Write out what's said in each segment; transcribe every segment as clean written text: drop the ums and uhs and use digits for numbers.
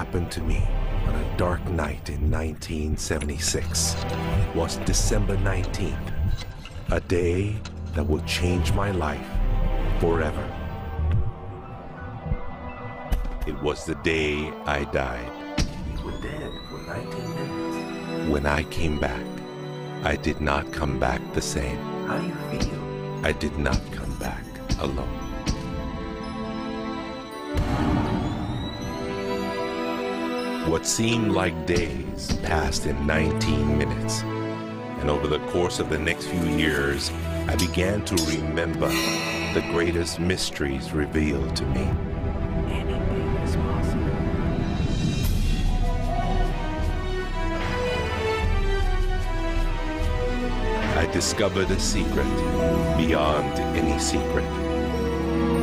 happened to me on a dark night in 1976 was December 19th, a day that will change my life forever. It was the day I died. You were dead for 19 minutes. When I came back, I did not come back the same. How do you feel? I did not come back alone. What seemed like days passed in 19 minutes. And over the course of the next few years, I began to remember the greatest mysteries revealed to me. Anything is possible. I discovered a secret beyond any secret.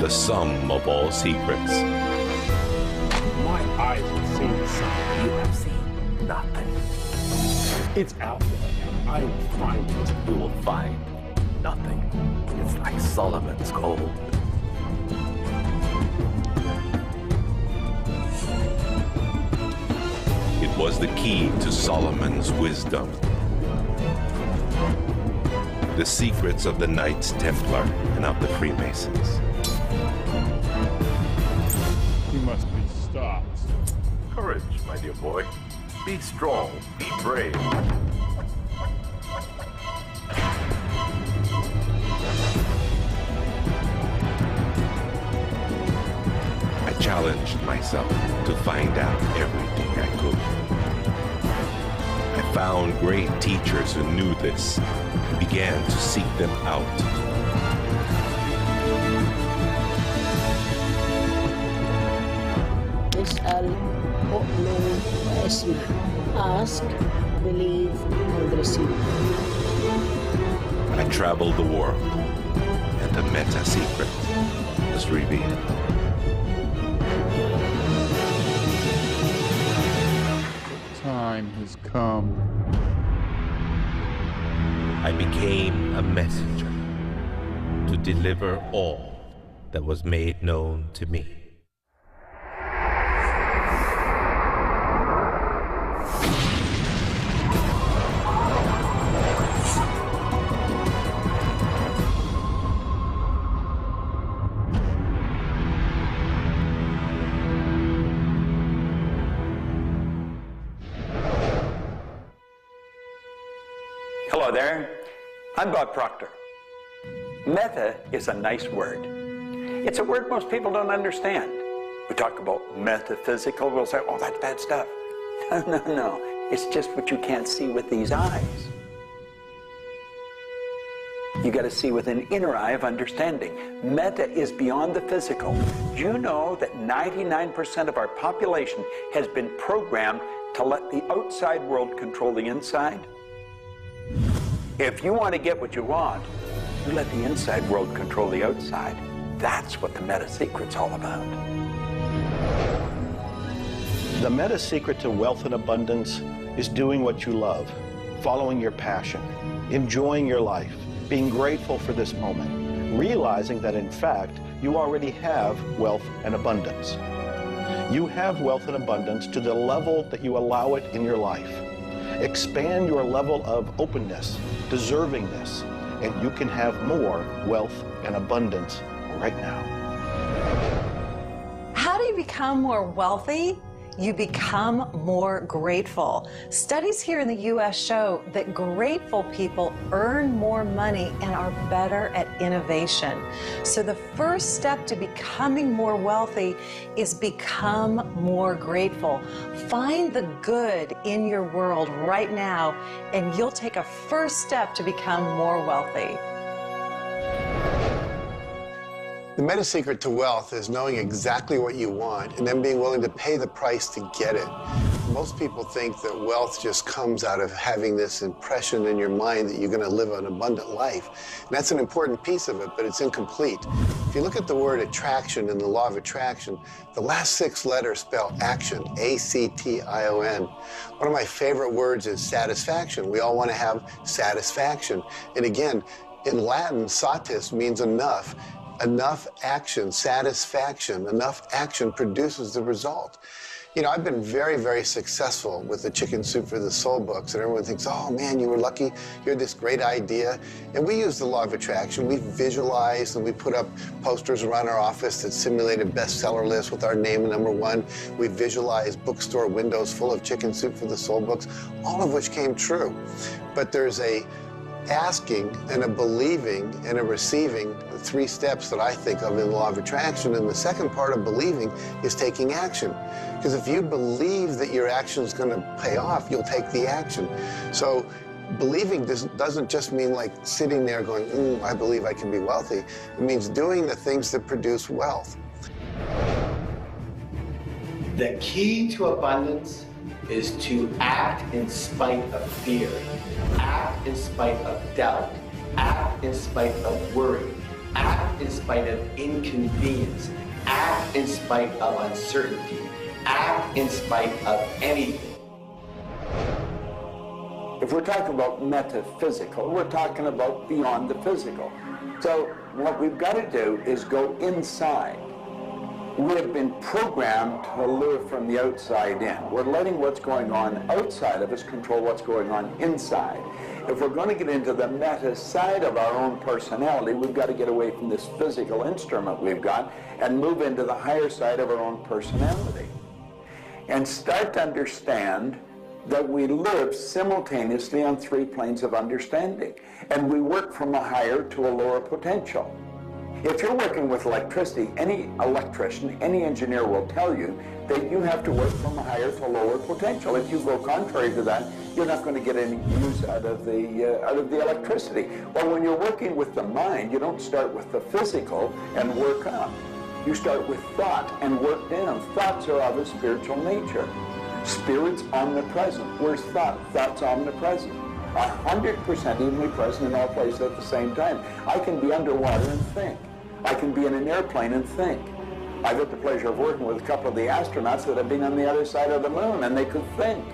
The sum of all secrets. My eyes have seen something. You have seen nothing. It's out there, and I will find it. You will find nothing. It's like Solomon's gold. It was the key to Solomon's wisdom. The secrets of the Knights Templar and of the Freemasons. He must be stopped. Courage, my dear boy. Be strong, be brave. I challenged myself to find out everything I could. I found great teachers who knew this and began to seek them out. اسأل أؤمن واسمع. Ask, believe, and receive. I traveled the world, and the meta secret was revealed. Time has come. I became a messenger to deliver all that was made known to me. Hello there, I'm Bob Proctor. Meta is a nice word. It's a word most people don't understand. We talk about metaphysical, we'll say, oh, that's bad stuff. No, it's just what you can't see with these eyes. You got to see with an inner eye of understanding. Meta is beyond the physical. Do you know that 99% of our population has been programmed to let the outside world control the inside? If you want to get what you want, you let the inside world control the outside. That's what the meta secret's all about. The meta secret to wealth and abundance is doing what you love, following your passion, enjoying your life, being grateful for this moment, realizing that in fact, you already have wealth and abundance. You have wealth and abundance to the level that you allow it in your life. Expand your level of openness, deservingness, and you can have more wealth and abundance right now. How do you become more wealthy? You become more grateful. Studies here in the U.S. show that grateful people earn more money and are better at innovation. So the first step to becoming more wealthy is become more grateful. Find the good in your world right now, and you'll take a first step to become more wealthy. The meta secret to wealth is knowing exactly what you want and then being willing to pay the price to get it. Most people think that wealth just comes out of having this impression in your mind that you're going to live an abundant life. And that's an important piece of it, but it's incomplete. If you look at the word attraction in the law of attraction, the last 6 letters spell action, A-C-T-I-O-N. One of my favorite words is satisfaction. We all want to have satisfaction. And again, in Latin, satis means enough. Enough action, satisfaction, enough action produces the result. You know, I've been very, very successful with the Chicken Soup for the Soul books, and everyone thinks, oh man, you were lucky, you had this great idea. And we use the law of attraction. We visualize and we put up posters around our office that simulated bestseller lists with our name #1. We visualize bookstore windows full of Chicken Soup for the Soul books, all of which came true. But there's a asking and a believing and a receiving, the 3 steps that I think of in the law of attraction. And the second part of believing is taking action. Because if you believe that your action is going to pay off, you'll take the action. So believing doesn't just mean like sitting there going, I believe I can be wealthy. It means doing the things that produce wealth. The key to abundance is to act in spite of fear, act in spite of doubt, act in spite of worry, act in spite of inconvenience, act in spite of uncertainty, act in spite of anything. If we're talking about metaphysical, we're talking about beyond the physical. So what we've got to do is go inside. We have been programmed to live from the outside in. We're letting what's going on outside of us control what's going on inside. If we're going to get into the meta side of our own personality, we've got to get away from this physical instrument we've got and move into the higher side of our own personality. And start to understand that we live simultaneously on 3 planes of understanding. And we work from a higher to a lower potential. If you're working with electricity, any electrician, any engineer will tell you that you have to work from a higher to lower potential. If you go contrary to that, you're not going to get any use out of the electricity. Well, when you're working with the mind, you don't start with the physical and work up. You start with thought and work down. Thoughts are of a spiritual nature. Spirit's omnipresent. Where's thought? Thought's omnipresent. 100% evenly present in all places at the same time. I can be underwater and think. I can be in an airplane and think. I've had the pleasure of working with a couple of the astronauts that have been on the other side of the moon, and they could think.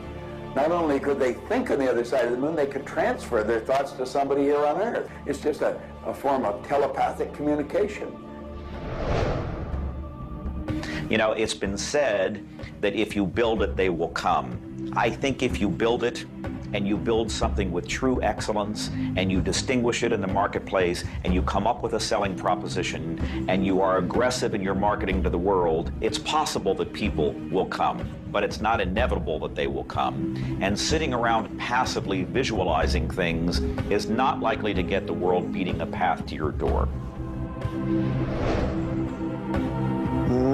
Not only could they think on the other side of the moon, they could transfer their thoughts to somebody here on Earth. It's just a form of telepathic communication. You know, it's been said that if you build it, they will come. I think if you build it, and you build something with true excellence, and you distinguish it in the marketplace, and you come up with a selling proposition, and you are aggressive in your marketing to the world, it's possible that people will come, but it's not inevitable that they will come. And sitting around passively visualizing things is not likely to get the world beating a path to your door.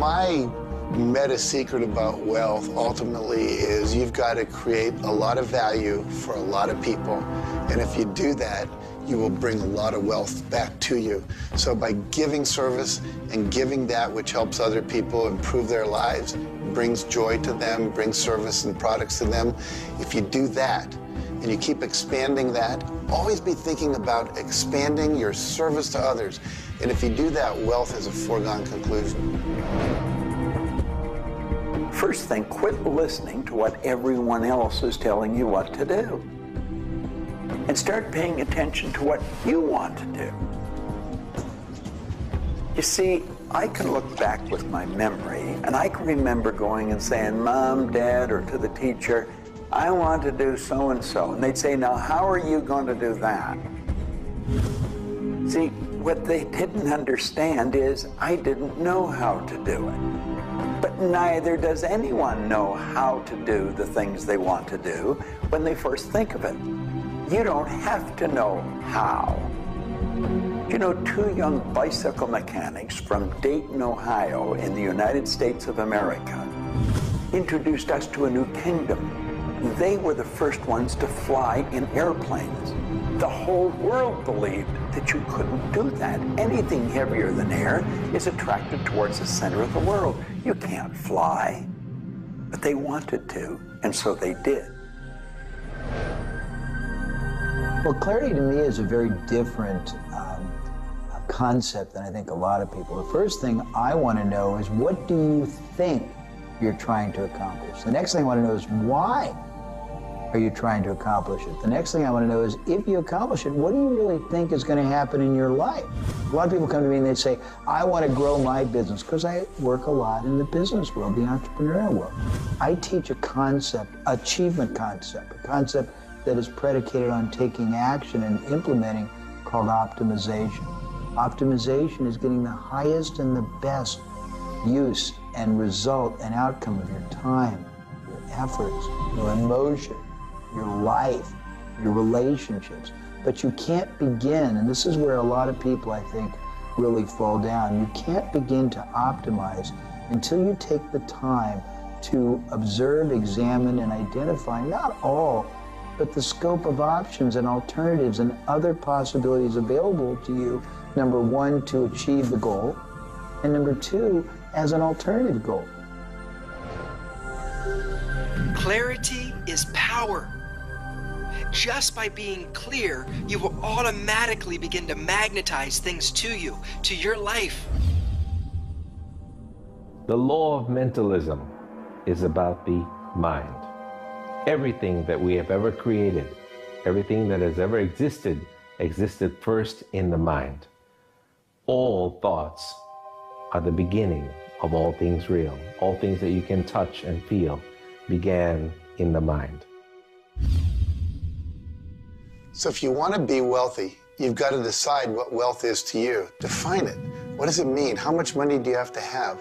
My meta secret about wealth ultimately is you've got to create a lot of value for a lot of people. And if you do that, you will bring a lot of wealth back to you. So by giving service and giving that which helps other people improve their lives, brings joy to them, brings service and products to them, if you do that and you keep expanding that, always be thinking about expanding your service to others. And if you do that, wealth is a foregone conclusion. First thing, quit listening to what everyone else is telling you what to do. And start paying attention to what you want to do. You see, I can look back with my memory, and I can remember going and saying, Mom, Dad, or to the teacher, I want to do so-and-so. And they'd say, now, how are you going to do that? See, what they didn't understand is I didn't know how to do it. But neither does anyone know how to do the things they want to do when they first think of it. You don't have to know how. You know, 2 young bicycle mechanics from Dayton, Ohio, in the United States of America, introduced us to a new kingdom. They were the first ones to fly in airplanes. The whole world believed that you couldn't do that. Anything heavier than air is attracted towards the center of the world. You can't fly. But they wanted to, and so they did. Well, clarity to me is a very different concept than I think a lot of people. The first thing I want to know is, what do you think you're trying to accomplish? The next thing I want to know is why are you trying to accomplish it? The next thing I want to know is, if you accomplish it, what do you really think is going to happen in your life? A lot of people come to me and they say, I want to grow my business, because I work a lot in the business world, the entrepreneurial world. I teach a concept, achievement concept, a concept that is predicated on taking action and implementing, called optimization. Optimization is getting the highest and the best use and result and outcome of your time, your efforts, your emotion, your life, your relationships. But you can't begin, and this is where a lot of people, I think, really fall down. You can't begin to optimize until you take the time to observe, examine, and identify not all, but the scope of options and alternatives and other possibilities available to you, number one, to achieve the goal, and number two, as an alternative goal. Clarity is power. Just by being clear, you will automatically begin to magnetize things to you, to your life. The law of mentalism is about the mind. Everything that we have ever created, everything that has ever existed, existed first in the mind. All thoughts are the beginning of all things real. All things that you can touch and feel began in the mind. So if you want to be wealthy, you've got to decide what wealth is to you. Define it. What does it mean? How much money do you have to have?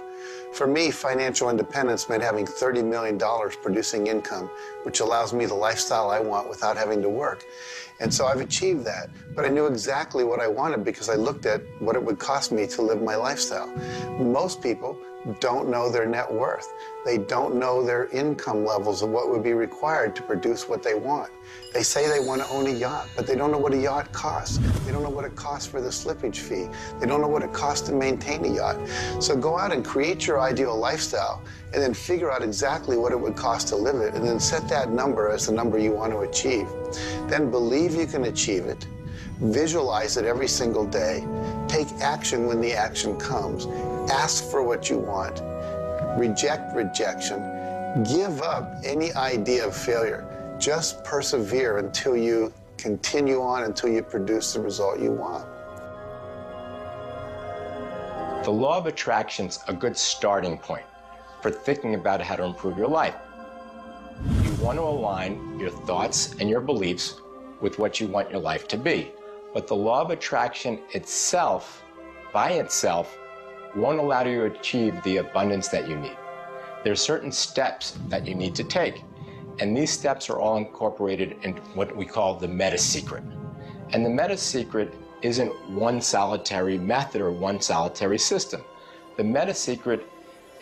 For me, financial independence meant having $30 million producing income, which allows me the lifestyle I want without having to work. And so I've achieved that. But I knew exactly what I wanted because I looked at what it would cost me to live my lifestyle. Most people don't know their net worth. They don't know their income levels of what would be required to produce what they want. They say they want to own a yacht, but they don't know what a yacht costs. They don't know what it costs for the slippage fee. They don't know what it costs to maintain a yacht. So go out and create your ideal lifestyle and then figure out exactly what it would cost to live it, and then set that number as the number you want to achieve. Then believe you can achieve it. Visualize it every single day. Take action when the action comes. Ask for what you want. Reject rejection. Give up any idea of failure. Just persevere until you continue on, until you produce the result you want. The law of attraction's a good starting point for thinking about how to improve your life. You want to align your thoughts and your beliefs with what you want your life to be. But the law of attraction itself, by itself, won't allow you to achieve the abundance that you need. There are certain steps that you need to take, and these steps are all incorporated in what we call the meta secret. And the meta secret isn't one solitary method or one solitary system. The meta secret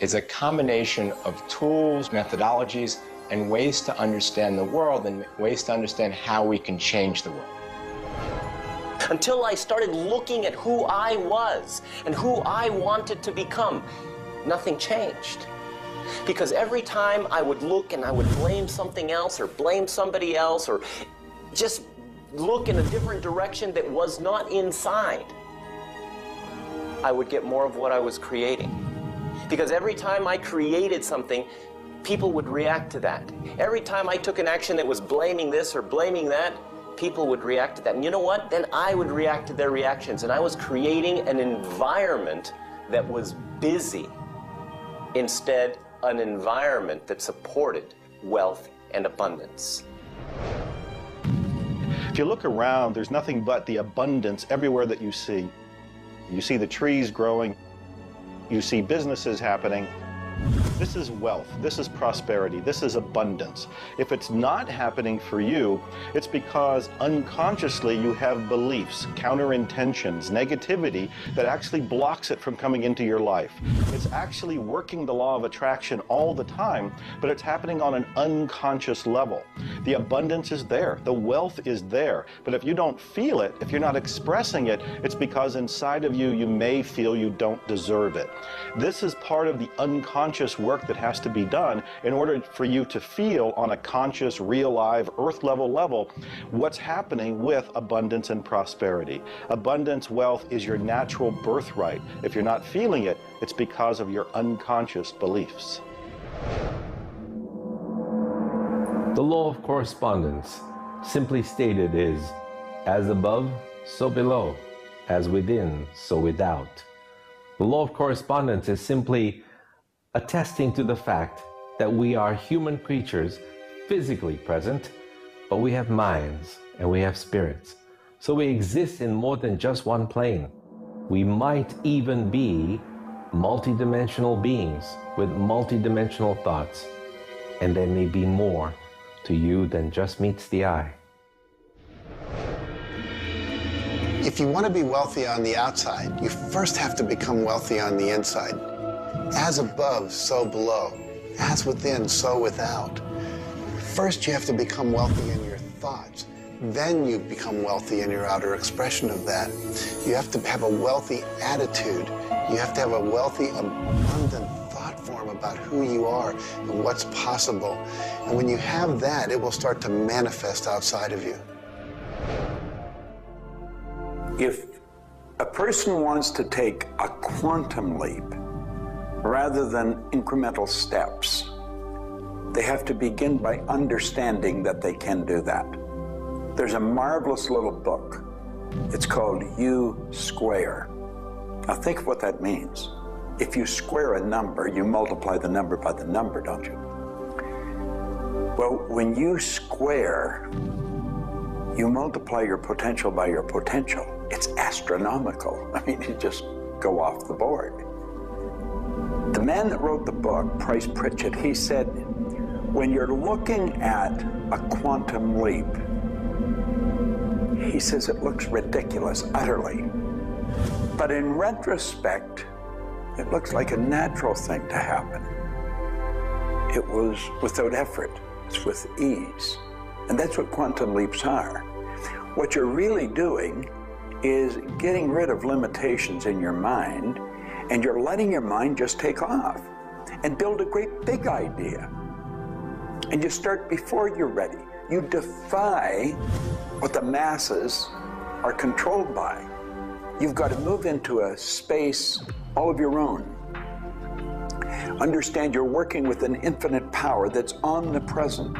is a combination of tools, methodologies, and ways to understand the world and ways to understand how we can change the world. Until I started looking at who I was and who I wanted to become, nothing changed. Because every time I would look and I would blame something else or blame somebody else or just look in a different direction that was not inside, I would get more of what I was creating. Because every time I created something, people would react to that. Every time I took an action that was blaming this or blaming that, people would react to that. And you know what? Then I would react to their reactions. And I was creating an environment that was busy. Instead, an environment that supported wealth and abundance. If you look around, there's nothing but the abundance everywhere that you see. You see the trees growing. You see businesses happening. This is wealth, this is prosperity, this is abundance. If it's not happening for you, it's because unconsciously you have beliefs, counter-intentions, negativity that actually blocks it from coming into your life. It's actually working the law of attraction all the time, but it's happening on an unconscious level. The abundance is there, the wealth is there, but if you don't feel it, if you're not expressing it, it's because inside of you, you may feel you don't deserve it. This is part of the unconscious work that has to be done in order for you to feel on a conscious, real, live, earth level what's happening with abundance and prosperity. Abundance, wealth is your natural birthright. If you're not feeling it, it's because of your unconscious beliefs. The law of correspondence, simply stated, is as above, so below, as within, so without. The law of correspondence is simply attesting to the fact that we are human creatures physically present, but we have minds and we have spirits. So we exist in more than just one plane. We might even be multidimensional beings with multidimensional thoughts, and there may be more to you than just meets the eye. If you want to be wealthy on the outside, you first have to become wealthy on the inside. As above, so below. As within, so without. First, you have to become wealthy in your thoughts. Then you become wealthy in your outer expression of that. You have to have a wealthy attitude. You have to have a wealthy, abundant thought form about who you are and what's possible. And when you have that, it will start to manifest outside of you. If a person wants to take a quantum leap rather than incremental steps, they have to begin by understanding that they can do that. There's a marvelous little book. It's called U Square. Now think of what that means. If you square a number, you multiply the number by the number, don't you? Well, when you square, you multiply your potential by your potential. It's astronomical. I mean, you just go off the board. The man that wrote the book, Price Pritchett, he said, when you're looking at a quantum leap, he says it looks ridiculous, utterly. But in retrospect, it looks like a natural thing to happen. It was without effort. It's with ease. And that's what quantum leaps are. What you're really doing is getting rid of limitations in your mind, and you're letting your mind just take off and build a great big idea. And you start before you're ready. You defy what the masses are controlled by. You've got to move into a space all of your own. Understand you're working with an infinite power that's omnipresent.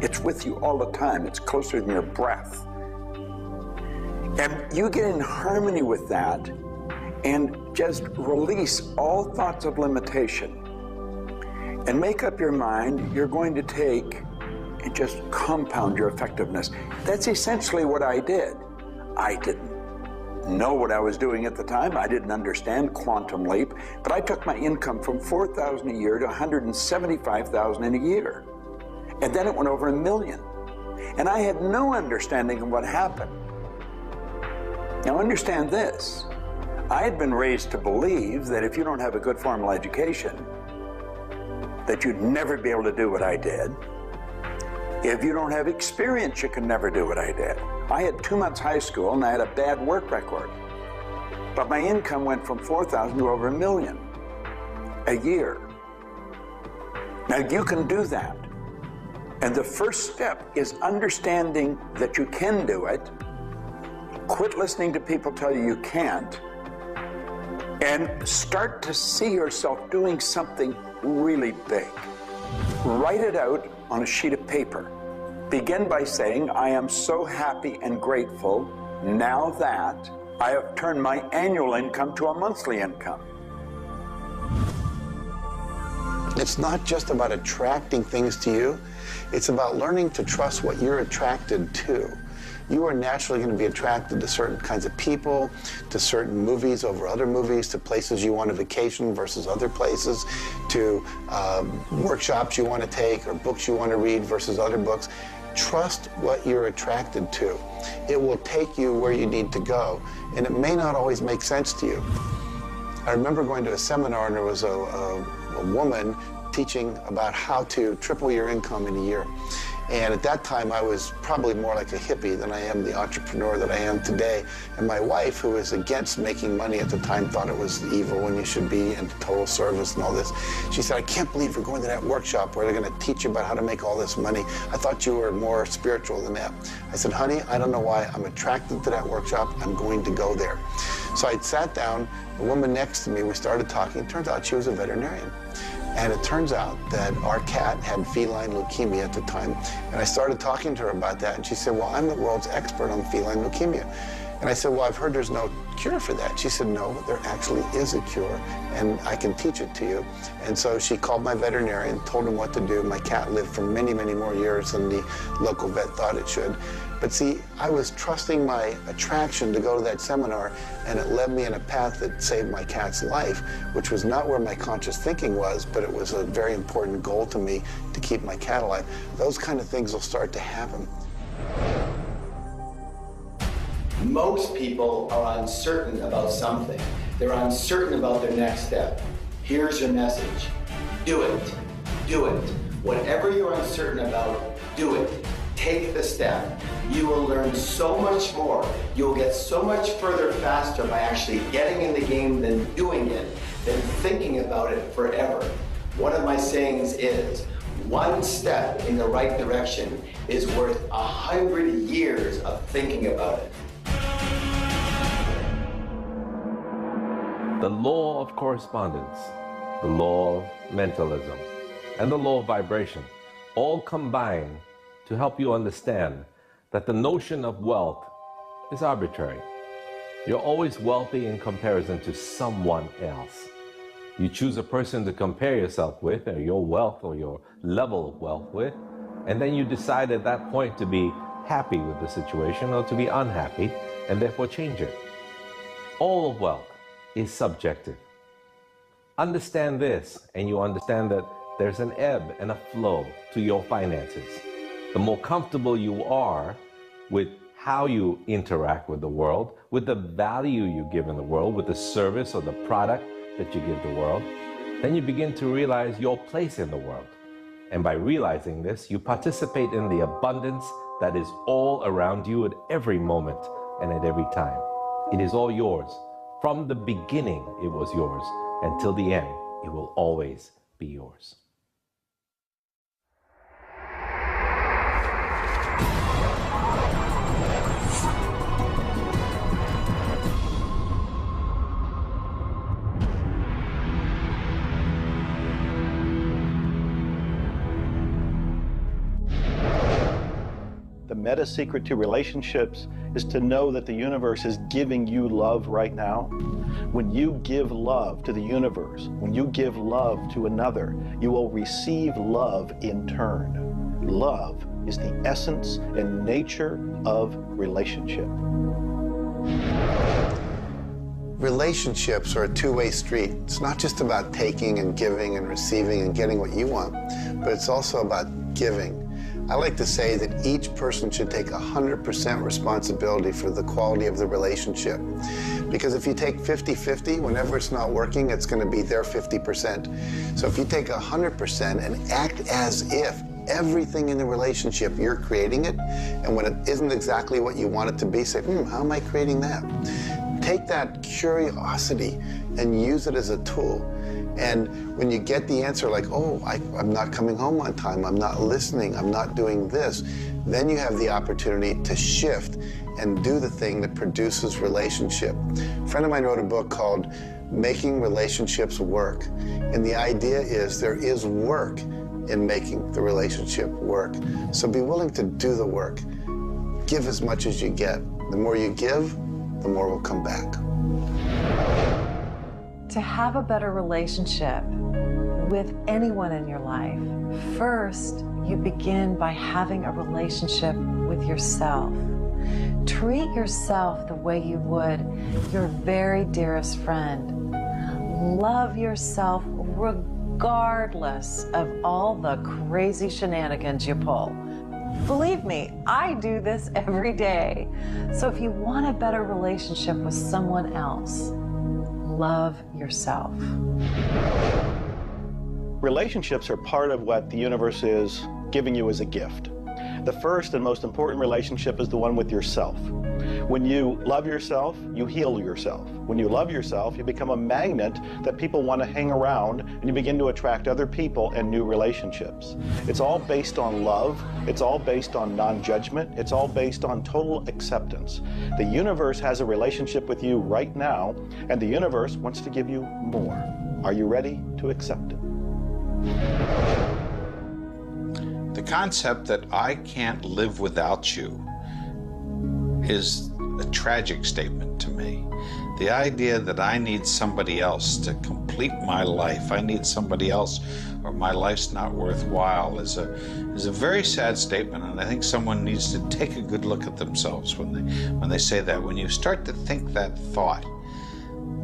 It's with you all the time. It's closer than your breath. And you get in harmony with that and just release all thoughts of limitation and make up your mind you're going to take and just compound your effectiveness. That's essentially what I did. I didn't know what I was doing at the time. I didn't understand quantum leap, but I took my income from $4,000 a year to $175,000 in a year. And then it went over $1 million. And I had no understanding of what happened. Now understand this. I had been raised to believe that if you don't have a good formal education, that you'd never be able to do what I did. If you don't have experience, you can never do what I did. I had 2 months high school and I had a bad work record. But my income went from $4,000 to over $1 million a year. Now you can do that. And the first step is understanding that you can do it. Quit listening to people tell you you can't. And start to see yourself doing something really big. Write it out on a sheet of paper. Begin by saying, I am so happy and grateful now that I have turned my annual income to a monthly income. It's not just about attracting things to you. It's about learning to trust what you're attracted to. You are naturally going to be attracted to certain kinds of people, to certain movies over other movies, to places you want to vacation versus other places, to workshops you want to take or books you want to read versus other books. Trust what you're attracted to. It will take you where you need to go, and it may not always make sense to you. I remember going to a seminar, and there was a woman teaching about how to triple your income in a year. And at that time, I was probably more like a hippie than I am the entrepreneur that I am today. And my wife, who was against making money at the time, thought it was evil when you should be in total service and all this. She said, I can't believe you're going to that workshop where they're going to teach you about how to make all this money. I thought you were more spiritual than that. I said, honey, I don't know why. I'm attracted to that workshop. I'm going to go there. So I sat down, the woman next to me, we started talking. It turns out she was a veterinarian. And it turns out that our cat had feline leukemia at the time. And I started talking to her about that, and she said, well, I'm the world's expert on feline leukemia. And I said, well, I've heard there's no cure for that. She said, no, there actually is a cure, and I can teach it to you. And so she called my veterinarian, told him what to do. My cat lived for many, many more years than the local vet thought it should. But see, I was trusting my attraction to go to that seminar, and it led me in a path that saved my cat's life, which was not where my conscious thinking was, but it was a very important goal to me to keep my cat alive. Those kind of things will start to happen. Most people are uncertain about something. They're uncertain about their next step. Here's your message. Do it. Do it. Whatever you're uncertain about, do it. Take the step. You will learn so much more. You'll get so much further faster by actually getting in the game than doing it, than thinking about it forever. One of my sayings is, one step in the right direction is worth 100 years of thinking about it. The law of correspondence, the law of mentalism, and the law of vibration all combine to help you understand that the notion of wealth is arbitrary. You're always wealthy in comparison to someone else. You choose a person to compare yourself with, or your wealth or your level of wealth with, and then you decide at that point to be happy with the situation or to be unhappy, and therefore change it. All of wealth is subjective. Understand this, and you understand that there's an ebb and a flow to your finances. The more comfortable you are with how you interact with the world, with the value you give in the world, with the service or the product that you give the world, then you begin to realize your place in the world. And by realizing this, you participate in the abundance that is all around you at every moment and at every time. It is all yours. From the beginning, it was yours. Until the end, it will always be yours. The meta secret to relationships is to know that the universe is giving you love right now. When you give love to the universe, when you give love to another, you will receive love in turn. Love is the essence and nature of relationship. Relationships are a two-way street. It's not just about taking and giving and receiving and getting what you want, but it's also about giving. I like to say that each person should take 100% responsibility for the quality of the relationship. Because if you take 50-50, whenever it's not working, it's going to be their 50%. So if you take 100% and act as if everything in the relationship, you're creating it, and when it isn't exactly what you want it to be, say, how am I creating that? Take that curiosity and use it as a tool. And when you get the answer like, oh, I'm not coming home on time, I'm not listening, I'm not doing this, then you have the opportunity to shift and do the thing that produces relationship. A friend of mine wrote a book called Making Relationships Work. And the idea is there is work in making the relationship work. So be willing to do the work. Give as much as you get. The more you give, the more will come back. To have a better relationship with anyone in your life, first, you begin by having a relationship with yourself. Treat yourself the way you would your very dearest friend. Love yourself regardless of all the crazy shenanigans you pull. Believe me, I do this every day. So if you want a better relationship with someone else, love yourself. Relationships are part of what the universe is giving you as a gift. The first and most important relationship is the one with yourself. When you love yourself, you heal yourself. When you love yourself, you become a magnet that people want to hang around, and you begin to attract other people and new relationships. It's all based on love. It's all based on non-judgment. It's all based on total acceptance. The universe has a relationship with you right now, and the universe wants to give you more. Are you ready to accept it? The concept that I can't live without you is a tragic statement to me. The idea that I need somebody else to complete my life, I need somebody else or my life's not worthwhile is a very sad statement, and I think someone needs to take a good look at themselves when they say that. When you start to think that thought,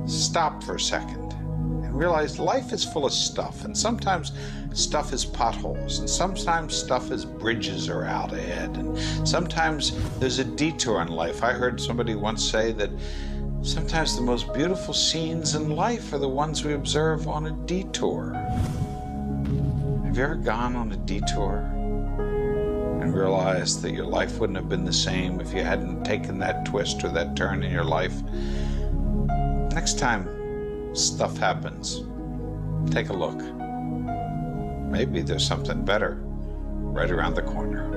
stop for a second and realize life is full of stuff, and sometimes stuff is potholes, and sometimes stuff is bridges are out ahead, and sometimes there's a detour in life. I heard somebody once say that sometimes the most beautiful scenes in life are the ones we observe on a detour. Have you ever gone on a detour and realized that your life wouldn't have been the same if you hadn't taken that twist or that turn in your life? Next time stuff happens, take a look. Maybe there's something better right around the corner.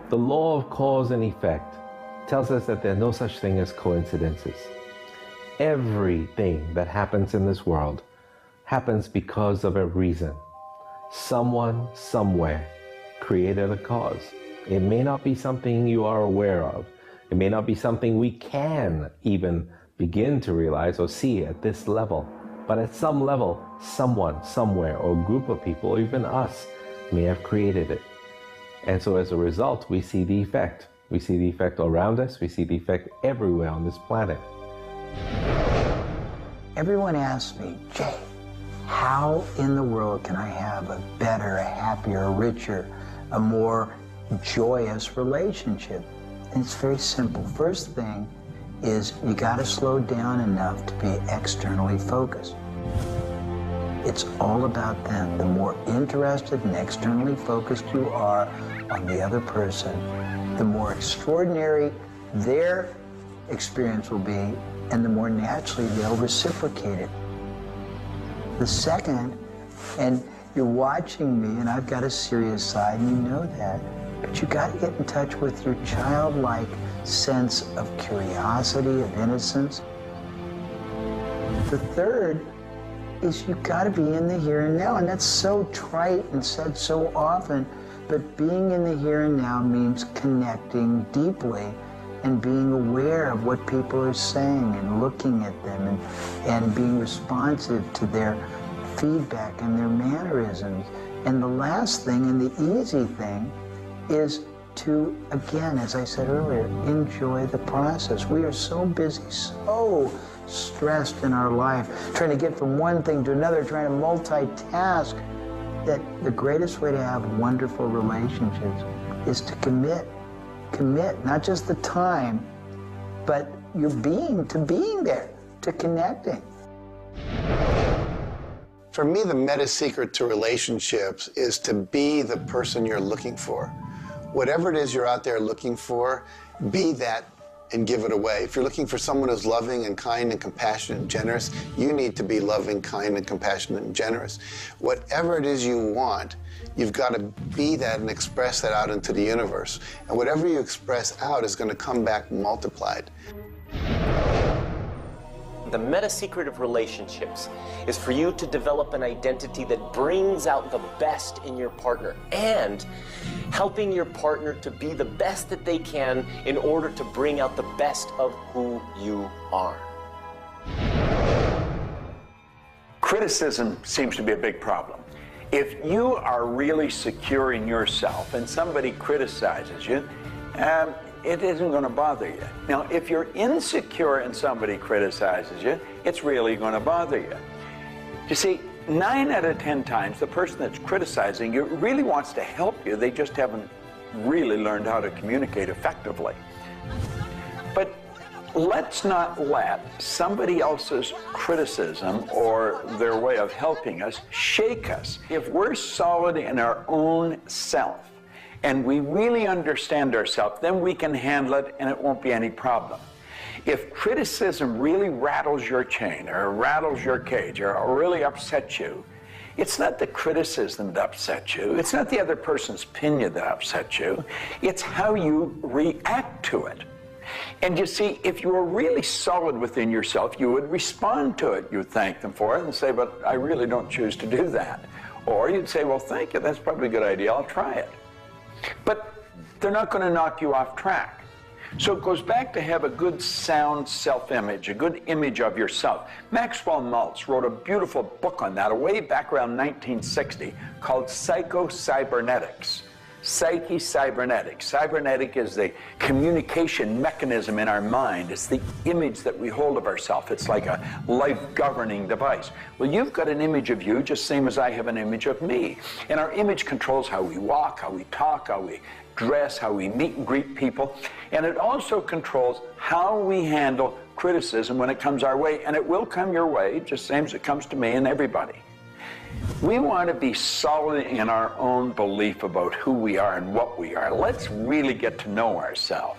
The law of cause and effect tells us that there's no such thing as coincidences. Everything that happens in this world happens because of a reason. Someone, somewhere, created a cause. It may not be something you are aware of. It may not be something we can even begin to realize or see at this level. But at some level, someone, somewhere, or a group of people, or even us, may have created it. And so as a result, we see the effect. We see the effect around us. We see the effect everywhere on this planet. Everyone asks me, Jay, how in the world can I have a better, a happier, a richer, a more joyous relationship? And it's very simple. First thing is you got to slow down enough to be externally focused. It's all about them. The more interested and externally focused you are on the other person, the more extraordinary their experience will be, and the more naturally they'll reciprocate it. The second, and you're watching me, and I've got a serious side, and you know that, but you got to get in touch with your childlike sense of curiosity, of innocence. The third is you got to be in the here and now, and that's so trite and said so often, but being in the here and now means connecting deeply and being aware of what people are saying and looking at them and being responsive to their feedback and their mannerisms. And the last thing, and the easy thing, is to, again, as I said earlier, enjoy the process. We are so busy, so stressed in our life, trying to get from one thing to another, trying to multitask, that the greatest way to have wonderful relationships is to commit, not just the time, but your being, to being there, to connecting. For me, the meta secret to relationships is to be the person you're looking for. Whatever it is you're out there looking for, be that and give it away. If you're looking for someone who's loving and kind and compassionate and generous, you need to be loving, kind, and compassionate and generous. Whatever it is you want, you've got to be that and express that out into the universe. And whatever you express out is going to come back multiplied. The meta secret of relationships is for you to develop an identity that brings out the best in your partner and helping your partner to be the best that they can in order to bring out the best of who you are. Criticism seems to be a big problem. If you are really secure in yourself and somebody criticizes you, it isn't going to bother you. Now, if you're insecure and somebody criticizes you, it's really going to bother you. You see, 9 out of 10 times, the person that's criticizing you really wants to help you. They just haven't really learned how to communicate effectively. But let's not let somebody else's criticism or their way of helping us shake us. If we're solid in our own self, and we really understand ourselves, then we can handle it and it won't be any problem. If criticism really rattles your chain or rattles your cage or really upsets you, it's not the criticism that upsets you. It's not the other person's opinion that upsets you. It's how you react to it. And you see, if you were really solid within yourself, you would respond to it. You would thank them for it and say, but I really don't choose to do that. Or you'd say, well, thank you, that's probably a good idea, I'll try it. But they're not going to knock you off track. So it goes back to have a good, sound self-image, a good image of yourself. Maxwell Maltz wrote a beautiful book on that way back around 1960 called Psycho-Cybernetics. Psyche-Cybernetic. Cybernetic is the communication mechanism in our mind. It's the image that we hold of ourselves. It's like a life-governing device. Well, you've got an image of you just same as I have an image of me. And our image controls how we walk, how we talk, how we dress, how we meet and greet people. And it also controls how we handle criticism when it comes our way. And it will come your way, just same as it comes to me and everybody. We want to be solid in our own belief about who we are and what we are. Let's really get to know ourselves.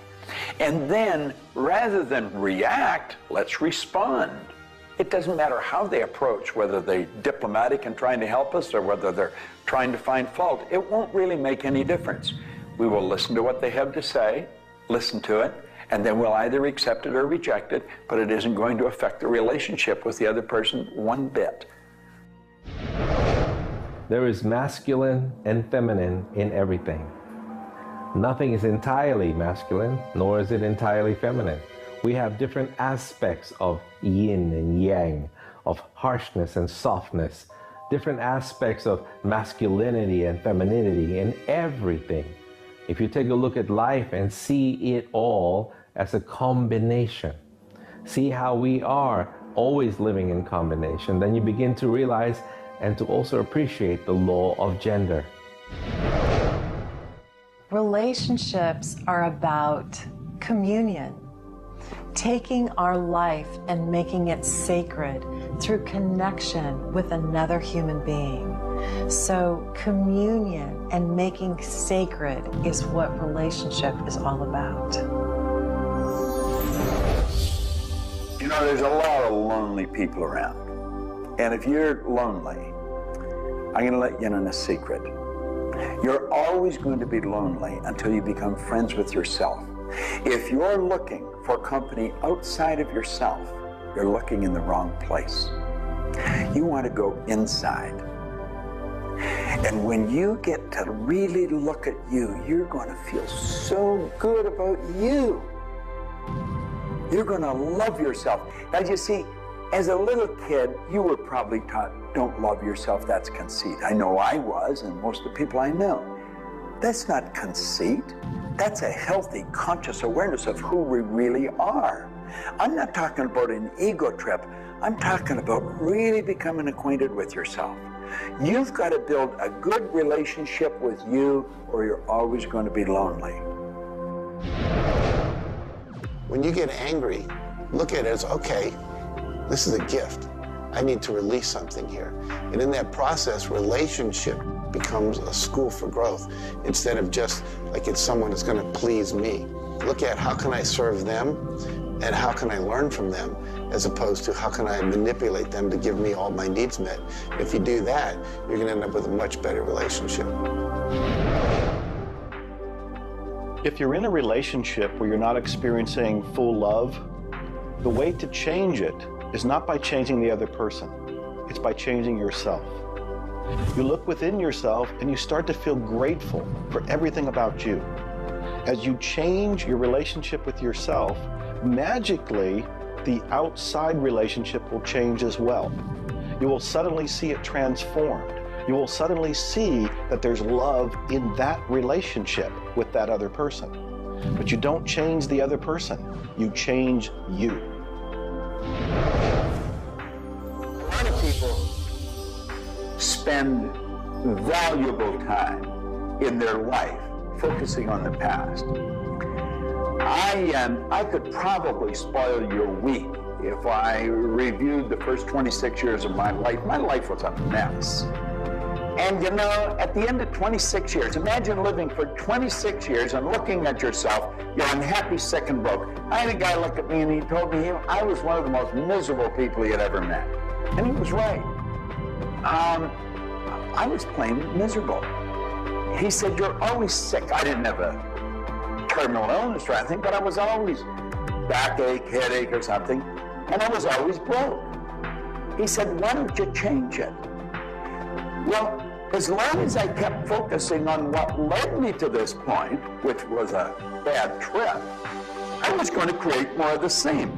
And then, rather than react, let's respond. It doesn't matter how they approach, whether they're diplomatic and trying to help us or whether they're trying to find fault. It won't really make any difference. We will listen to what they have to say, listen to it, and then we'll either accept it or reject it, but it isn't going to affect the relationship with the other person one bit. There is masculine and feminine in everything. Nothing is entirely masculine, nor is it entirely feminine. We have different aspects of yin and yang, of harshness and softness, different aspects of masculinity and femininity in everything. If you take a look at life and see it all as a combination, see how we are always living in combination, then you begin to realize and to also appreciate the law of gender. Relationships are about communion, taking our life and making it sacred through connection with another human being. So communion and making sacred is what relationship is all about. You know, there's a lot of lonely people around. And if you're lonely, I'm going to let you in on a secret. You're always going to be lonely until you become friends with yourself. If you're looking for company outside of yourself, you're looking in the wrong place. You want to go inside. And when you get to really look at you, you're going to feel so good about you. You're going to love yourself. Now, you see, as a little kid, you were probably taught, don't love yourself, that's conceit. I know I was, and most of the people I know. That's not conceit. That's a healthy, conscious awareness of who we really are. I'm not talking about an ego trip. I'm talking about really becoming acquainted with yourself. You've got to build a good relationship with you, or you're always going to be lonely. When you get angry, look at it as, okay, this is a gift. I need to release something here. And in that process, relationship becomes a school for growth instead of just like it's someone that's going to please me. Look at how can I serve them and how can I learn from them, as opposed to how can I manipulate them to give me all my needs met. If you do that, you're going to end up with a much better relationship. If you're in a relationship where you're not experiencing full love, the way to change it is not by changing the other person. It's by changing yourself. You look within yourself and you start to feel grateful for everything about you. As you change your relationship with yourself, magically, the outside relationship will change as well. You will suddenly see it transformed. You will suddenly see that there's love in that relationship with that other person. But you don't change the other person, you change you. A lot of people spend valuable time in their life focusing on the past. I could probably spoil your week if I reviewed the first 26 years of my life. My life was a mess. And you know, at the end of 26 years, imagine living for 26 years and looking at yourself, you're unhappy, sick, and broke. I had a guy look at me and he told me I was one of the most miserable people he had ever met. And he was right. I was plain miserable. He said, you're always sick. I didn't have a terminal illness or anything, but I was always backache, headache or something, and I was always broke. He said, why don't you change it? Well, as long as I kept focusing on what led me to this point, which was a bad trip, I was going to create more of the same.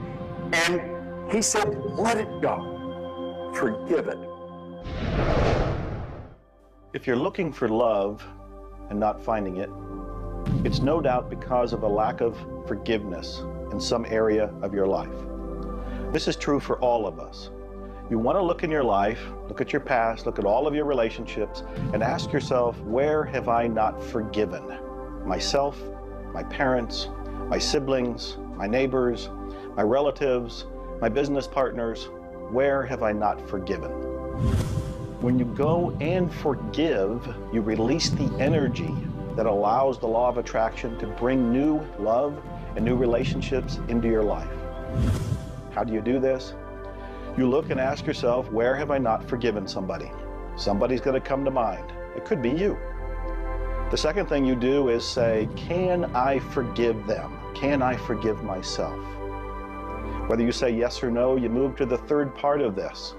And he said, let it go. Forgive it. If you're looking for love and not finding it, it's no doubt because of a lack of forgiveness in some area of your life. This is true for all of us. You want to look in your life, look at your past, look at all of your relationships, and ask yourself, where have I not forgiven? Myself, my parents, my siblings, my neighbors, my relatives, my business partners, where have I not forgiven? When you go and forgive, you release the energy that allows the law of attraction to bring new love and new relationships into your life. How do you do this? You look and ask yourself, where have I not forgiven somebody? Somebody's going to come to mind. It could be you. The second thing you do is say, can I forgive them? Can I forgive myself? Whether you say yes or no, you move to the third part of this,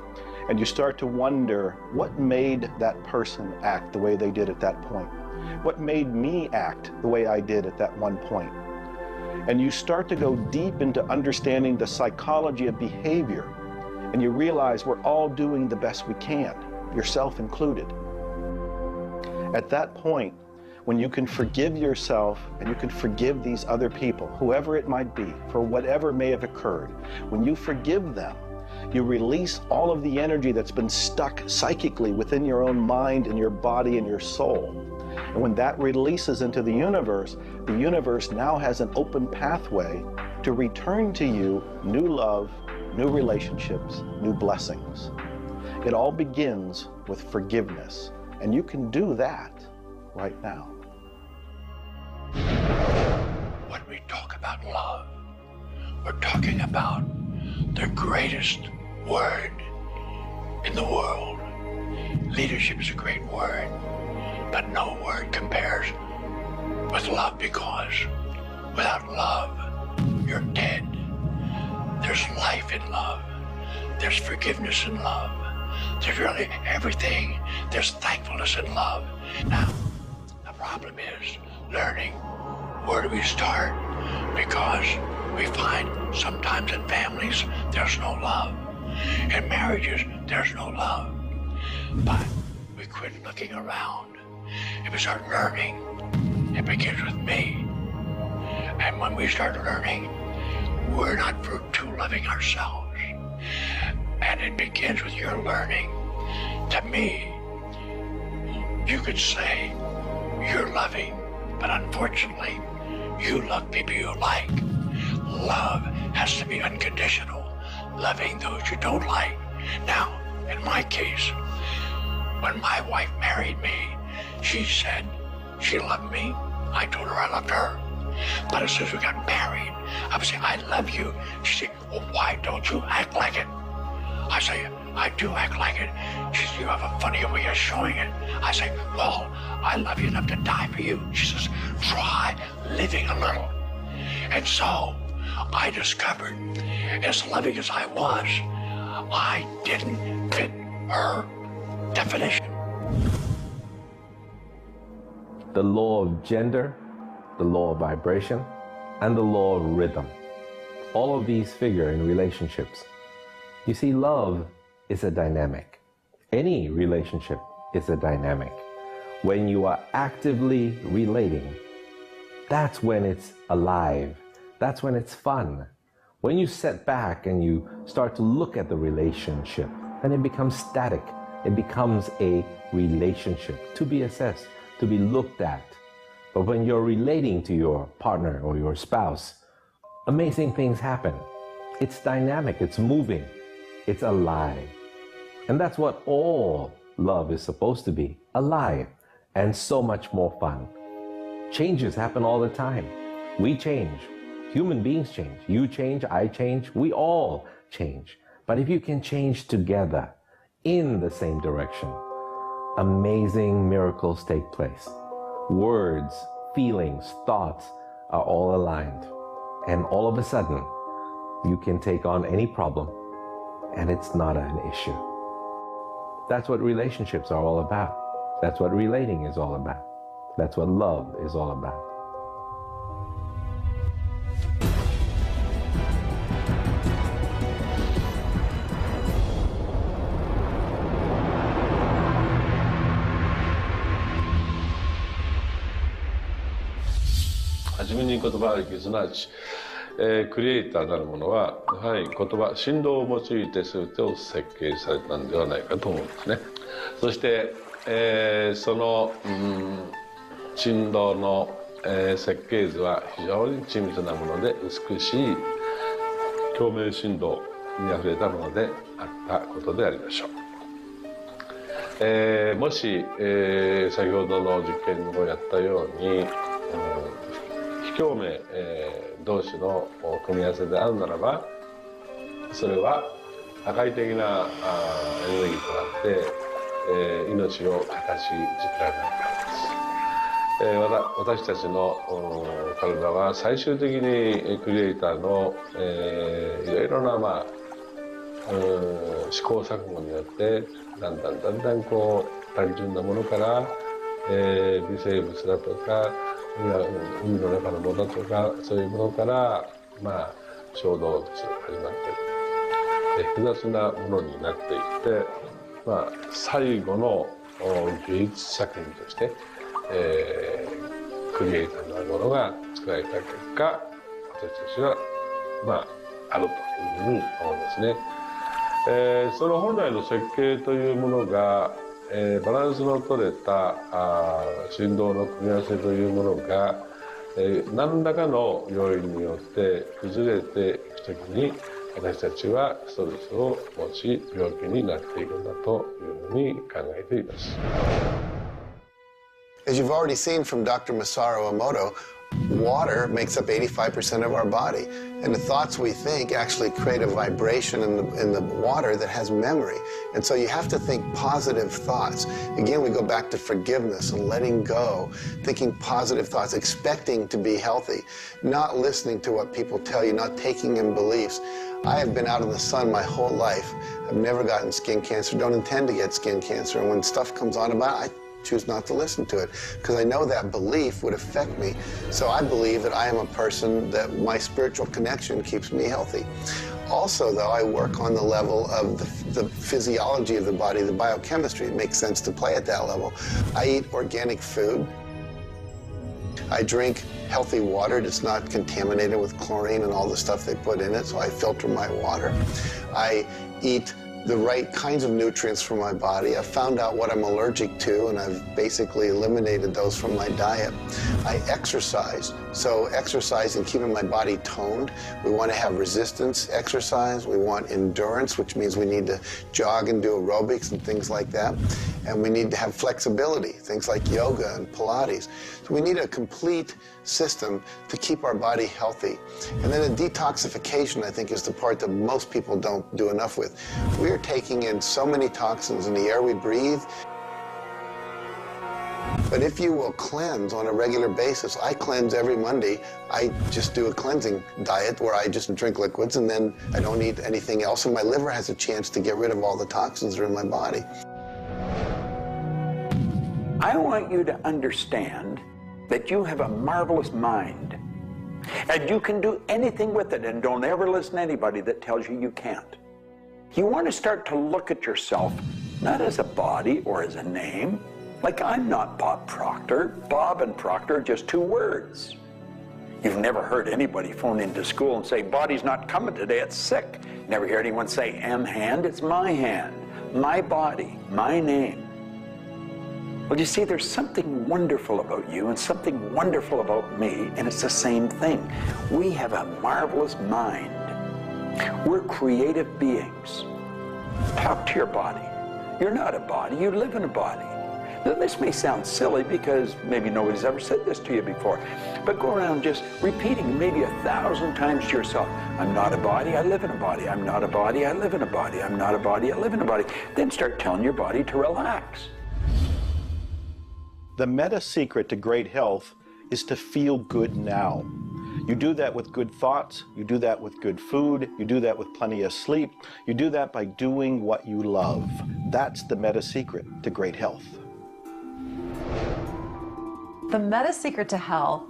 and you start to wonder, what made that person act the way they did at that point? What made me act the way I did at that one point? And you start to go deep into understanding the psychology of behavior, and you realize we're all doing the best we can, yourself included. At that point, when you can forgive yourself and you can forgive these other people, whoever it might be, for whatever may have occurred, when you forgive them, you release all of the energy that's been stuck psychically within your own mind and your body and your soul. And when that releases into the universe now has an open pathway to return to you new love, new relationships, new blessings. It all begins with forgiveness, and you can do that right now. When we talk about love, we're talking about the greatest word in the world. Leadership is a great word, but no word compares with love, because without love, you're dead. There's life in love. There's forgiveness in love. There's really everything. There's thankfulness in love. Now, the problem is learning where do we start, because we find sometimes in families there's no love. In marriages, there's no love. But we quit looking around and we start learning. It begins with me. And when we start learning, we're not too loving ourselves. And it begins with your learning. To me, you could say you're loving, but unfortunately, you love people you like. Love has to be unconditional, loving those you don't like. Now, in my case, when my wife married me, she said she loved me. I told her I loved her. But as soon as we got married, I would say, I love you. She said, well, why don't you act like it? I say, I do act like it. She says, you have a funny way of showing it. I say, well, I love you enough to die for you. She says, try living a little. And so I discovered, as loving as I was, I didn't fit her definition. The law of gender, the law of vibration, and the law of rhythm. All of these figure in relationships. You see, love is a dynamic. Any relationship is a dynamic. When you are actively relating, that's when it's alive. That's when it's fun. When you sit back and you start to look at the relationship, then it becomes static. It becomes a relationship to be assessed, to be looked at. But when you're relating to your partner or your spouse, amazing things happen. It's dynamic, it's moving, it's alive. And that's what all love is supposed to be, alive, and so much more fun. Changes happen all the time. We change. Human beings change. You change, I change, we all change. But if you can change together in the same direction, amazing miracles take place. Words, feelings, thoughts are all aligned. And all of a sudden, you can take on any problem and it's not an issue. That's what relationships are all about. That's what relating is all about. That's what love is all about. 初めに言葉ありき、すなわち、クリエイターなるものはやはり言葉、振動を用いて全てを設計されたんではないかと思うんですね。そして、その、振動の、設計図は非常に緻密なもので美しい共鳴振動にあふれたものであったことでありましょう。もし、先ほどの実験をやったように、非共鳴、同士の組み合わせであるならば、それは破壊的なエネルギーとなって、命を形作られないからです。私たちの体は最終的にクリエイターの、いろいろな、試行錯誤によってだんだんこう単純なものから、微生物だとか海の中のものとかそういうものから、小動物始まって複雑なものになっていって、最後の芸術作品として、クリエイターなるものが作られた結果、私たちはあるというふうに思うんですね。その本来の設計というものが、バランスの取れた振動の組み合わせというものが、何らかの要因によって崩れていくときに、私たちはストレスを持ち病気になっているんだというふうに考えています。As you've already seen from Dr. Masaru Emoto, water makes up 85% of our body. And the thoughts we think actually create a vibration in the water that has memory. And so you have to think positive thoughts. Again, we go back to forgiveness and letting go, thinking positive thoughts, expecting to be healthy, not listening to what people tell you, not taking in beliefs. I have been out in the sun my whole life. I've never gotten skin cancer, don't intend to get skin cancer. And when stuff comes on about it, I choose not to listen to it because I know that belief would affect me. So I believe that I am a person that my spiritual connection keeps me healthy. Also, though, I work on the level of the physiology of the body, the biochemistry. It makes sense to play at that level. I eat organic food. I drink healthy water that's not contaminated with chlorine and all the stuff they put in it, so I filter my water. I eat the right kinds of nutrients for my body. I've found out what I'm allergic to, and I've basically eliminated those from my diet. I exercise. So exercise and keeping my body toned. We want to have resistance exercise. We want endurance, which means we need to jog and do aerobics and things like that. And we need to have flexibility, things like yoga and Pilates. So we need a complete system to keep our body healthy. And then a detoxification, I think, is the part that most people don't do enough with. We're taking in so many toxins in the air we breathe. But if you will cleanse on a regular basis, I cleanse every Monday. I just do a cleansing diet where I just drink liquids and then I don't eat anything else, and my liver has a chance to get rid of all the toxins that are in my body. I want you to understand that you have a marvelous mind, and you can do anything with it, and don't ever listen to anybody that tells you you can't. You want to start to look at yourself not as a body or as a name. Like, I'm not Bob Proctor. Bob and Proctor are just two words. You've never heard anybody phone into school and say, body's not coming today, it's sick. Never hear anyone say, hand, it's my hand, my body, my name. Well, you see, there's something wonderful about you and something wonderful about me, and it's the same thing. We have a marvelous mind. We're creative beings. Talk to your body. You're not a body, you live in a body. Now, this may sound silly because maybe nobody's ever said this to you before, but go around just repeating maybe 1,000 times to yourself, I'm not a body, I live in a body. I'm not a body, I live in a body. I'm not a body, I live in a body. Then start telling your body to relax. The meta secret to great health is to feel good now. You do that with good thoughts, you do that with good food, you do that with plenty of sleep, you do that by doing what you love. That's the meta secret to great health. The meta secret to health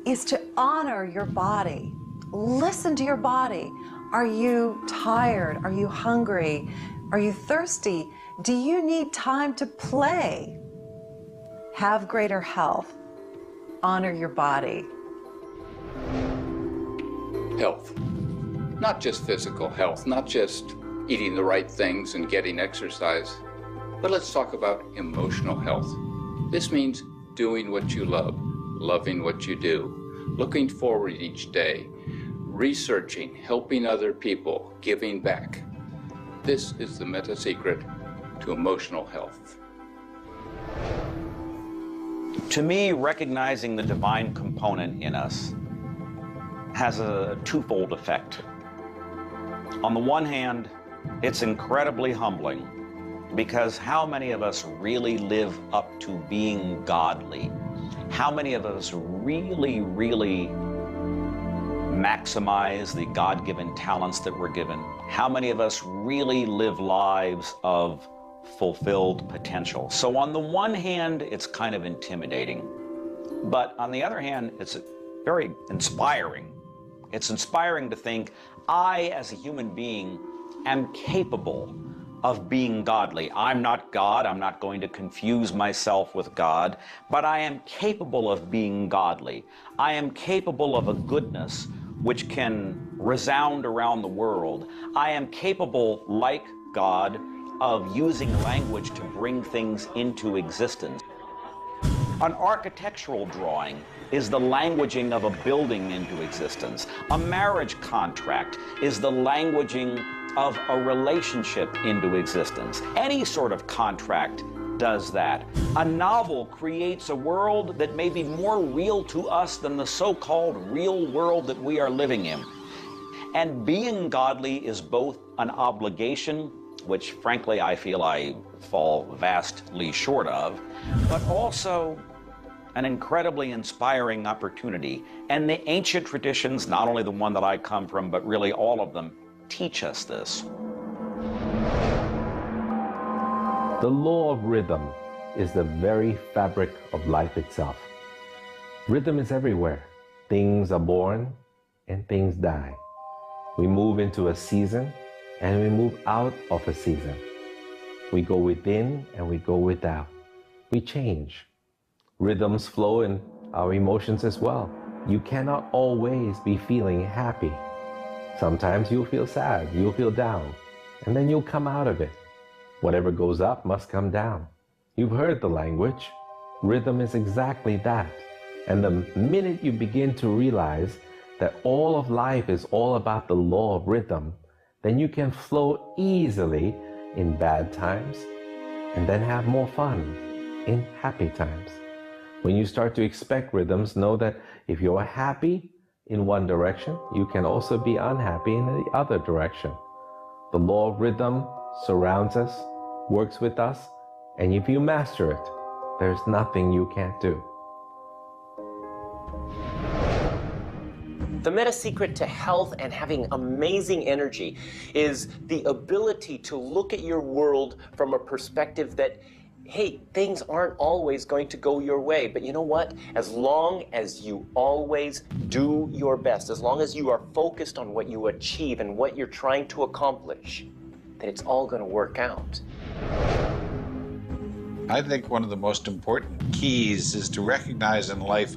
is to honor your body. Listen to your body. Are you tired? Are you hungry? Are you thirsty? Do you need time to play? Have greater health. Honor your body. Health. Not just physical health, not just eating the right things and getting exercise, but let's talk about emotional health. This means doing what you love, loving what you do, looking forward each day, researching, helping other people, giving back. This is the meta secret to emotional health. To me, recognizing the divine component in us has a twofold effect. On the one hand, it's incredibly humbling because how many of us really live up to being godly? How many of us really maximize the God-given talents that we're given? How many of us really live lives of fulfilled potential? So on the one hand, it's kind of intimidating, but on the other hand, it's very inspiring. It's inspiring to think, I, as a human being, am capable of being godly. I'm not God. I'm not going to confuse myself with God, but I am capable of being godly. I am capable of a goodness which can resound around the world. I am capable, like God, of using language to bring things into existence. An architectural drawing is the languaging of a building into existence. A marriage contract is the languaging of a relationship into existence. Any sort of contract does that. A novel creates a world that may be more real to us than the so-called real world that we are living in. And being godly is both an obligation, which frankly I feel I fall vastly short of, but also an incredibly inspiring opportunity. And the ancient traditions, not only the one that I come from, but really all of them, teach us this. The law of rhythm is the very fabric of life itself. Rhythm is everywhere. Things are born and things die. We move into a season and we move out of a season. We go within and we go without. We change. Rhythms flow in our emotions as well. You cannot always be feeling happy. Sometimes you'll feel sad, you'll feel down, and then you'll come out of it. Whatever goes up must come down. You've heard the language. Rhythm is exactly that. And the minute you begin to realize that all of life is all about the law of rhythm, then you can flow easily in bad times and then have more fun in happy times. When you start to expect rhythms, know that if you're happy in one direction, you can also be unhappy in the other direction. The law of rhythm surrounds us, works with us, and if you master it, there's nothing you can't do. The meta secret to health and having amazing energy is the ability to look at your world from a perspective that, hey, things aren't always going to go your way, but you know what? As long as you always do your best, as long as you are focused on what you achieve and what you're trying to accomplish, then it's all going to work out. I think one of the most important keys is to recognize in life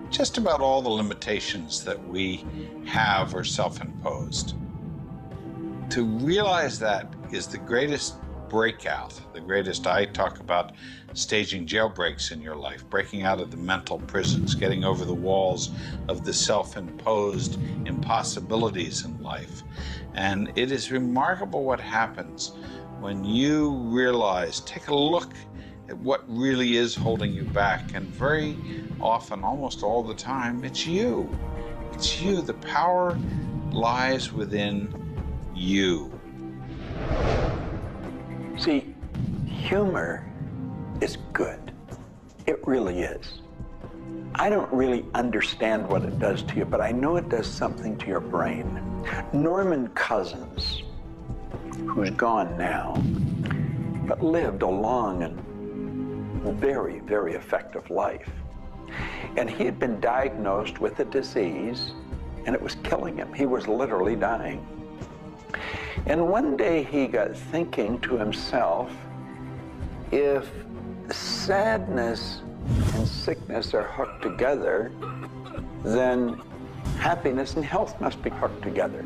just about all the limitations that we have are self-imposed. To realize that is the greatest breakout, the greatest. I talk about staging jailbreaks in your life, breaking out of the mental prisons, getting over the walls of the self-imposed impossibilities in life. And it is remarkable what happens when you realize, take a look at what really is holding you back. And very often, almost all the time, it's you. It's you. The power lies within you. See, humor is good. It really is. I don't really understand what it does to you, but I know it does something to your brain. Norman Cousins, who's gone now, but lived a long and very, very effective life. And he had been diagnosed with a disease, and it was killing him. He was literally dying. And one day he got thinking to himself, if sadness and sickness are hooked together, then happiness and health must be hooked together.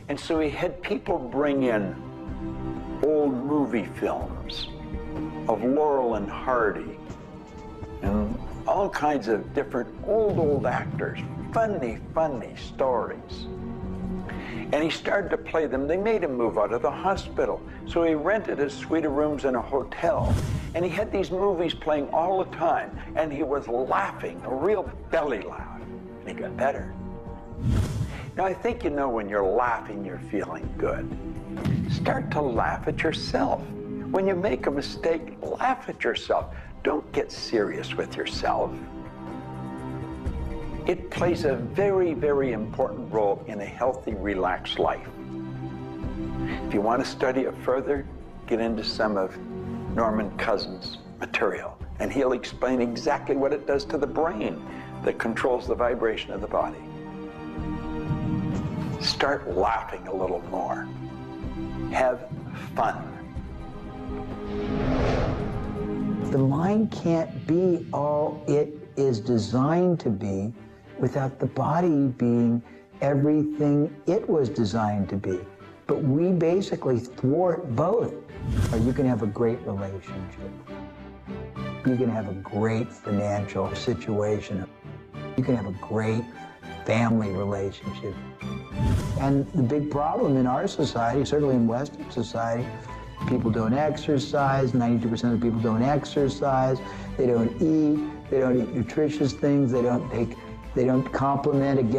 And so he had people bring in old movie films of Laurel and Hardy and all kinds of different old actors, funny stories. And he started to play them. They made him move out of the hospital. So he rented a suite of rooms in a hotel. And he had these movies playing all the time. And he was laughing, a real belly laugh. And he got better. Now, I think you know when you're laughing, you're feeling good. Start to laugh at yourself. When you make a mistake, laugh at yourself. Don't get serious with yourself. It plays a very, very important role in a healthy, relaxed life. If you want to study it further, get into some of Norman Cousins' material, and he'll explain exactly what it does to the brain that controls the vibration of the body. Start laughing a little more. Have fun. The mind can't be all it is designed to be without the body being everything it was designed to be. But we basically thwart both. Or you can have a great relationship. You can have a great financial situation. You can have a great family relationship. And the big problem in our society, certainly in Western society, people don't exercise, 92% of people don't exercise, they don't eat nutritious things, they don't complement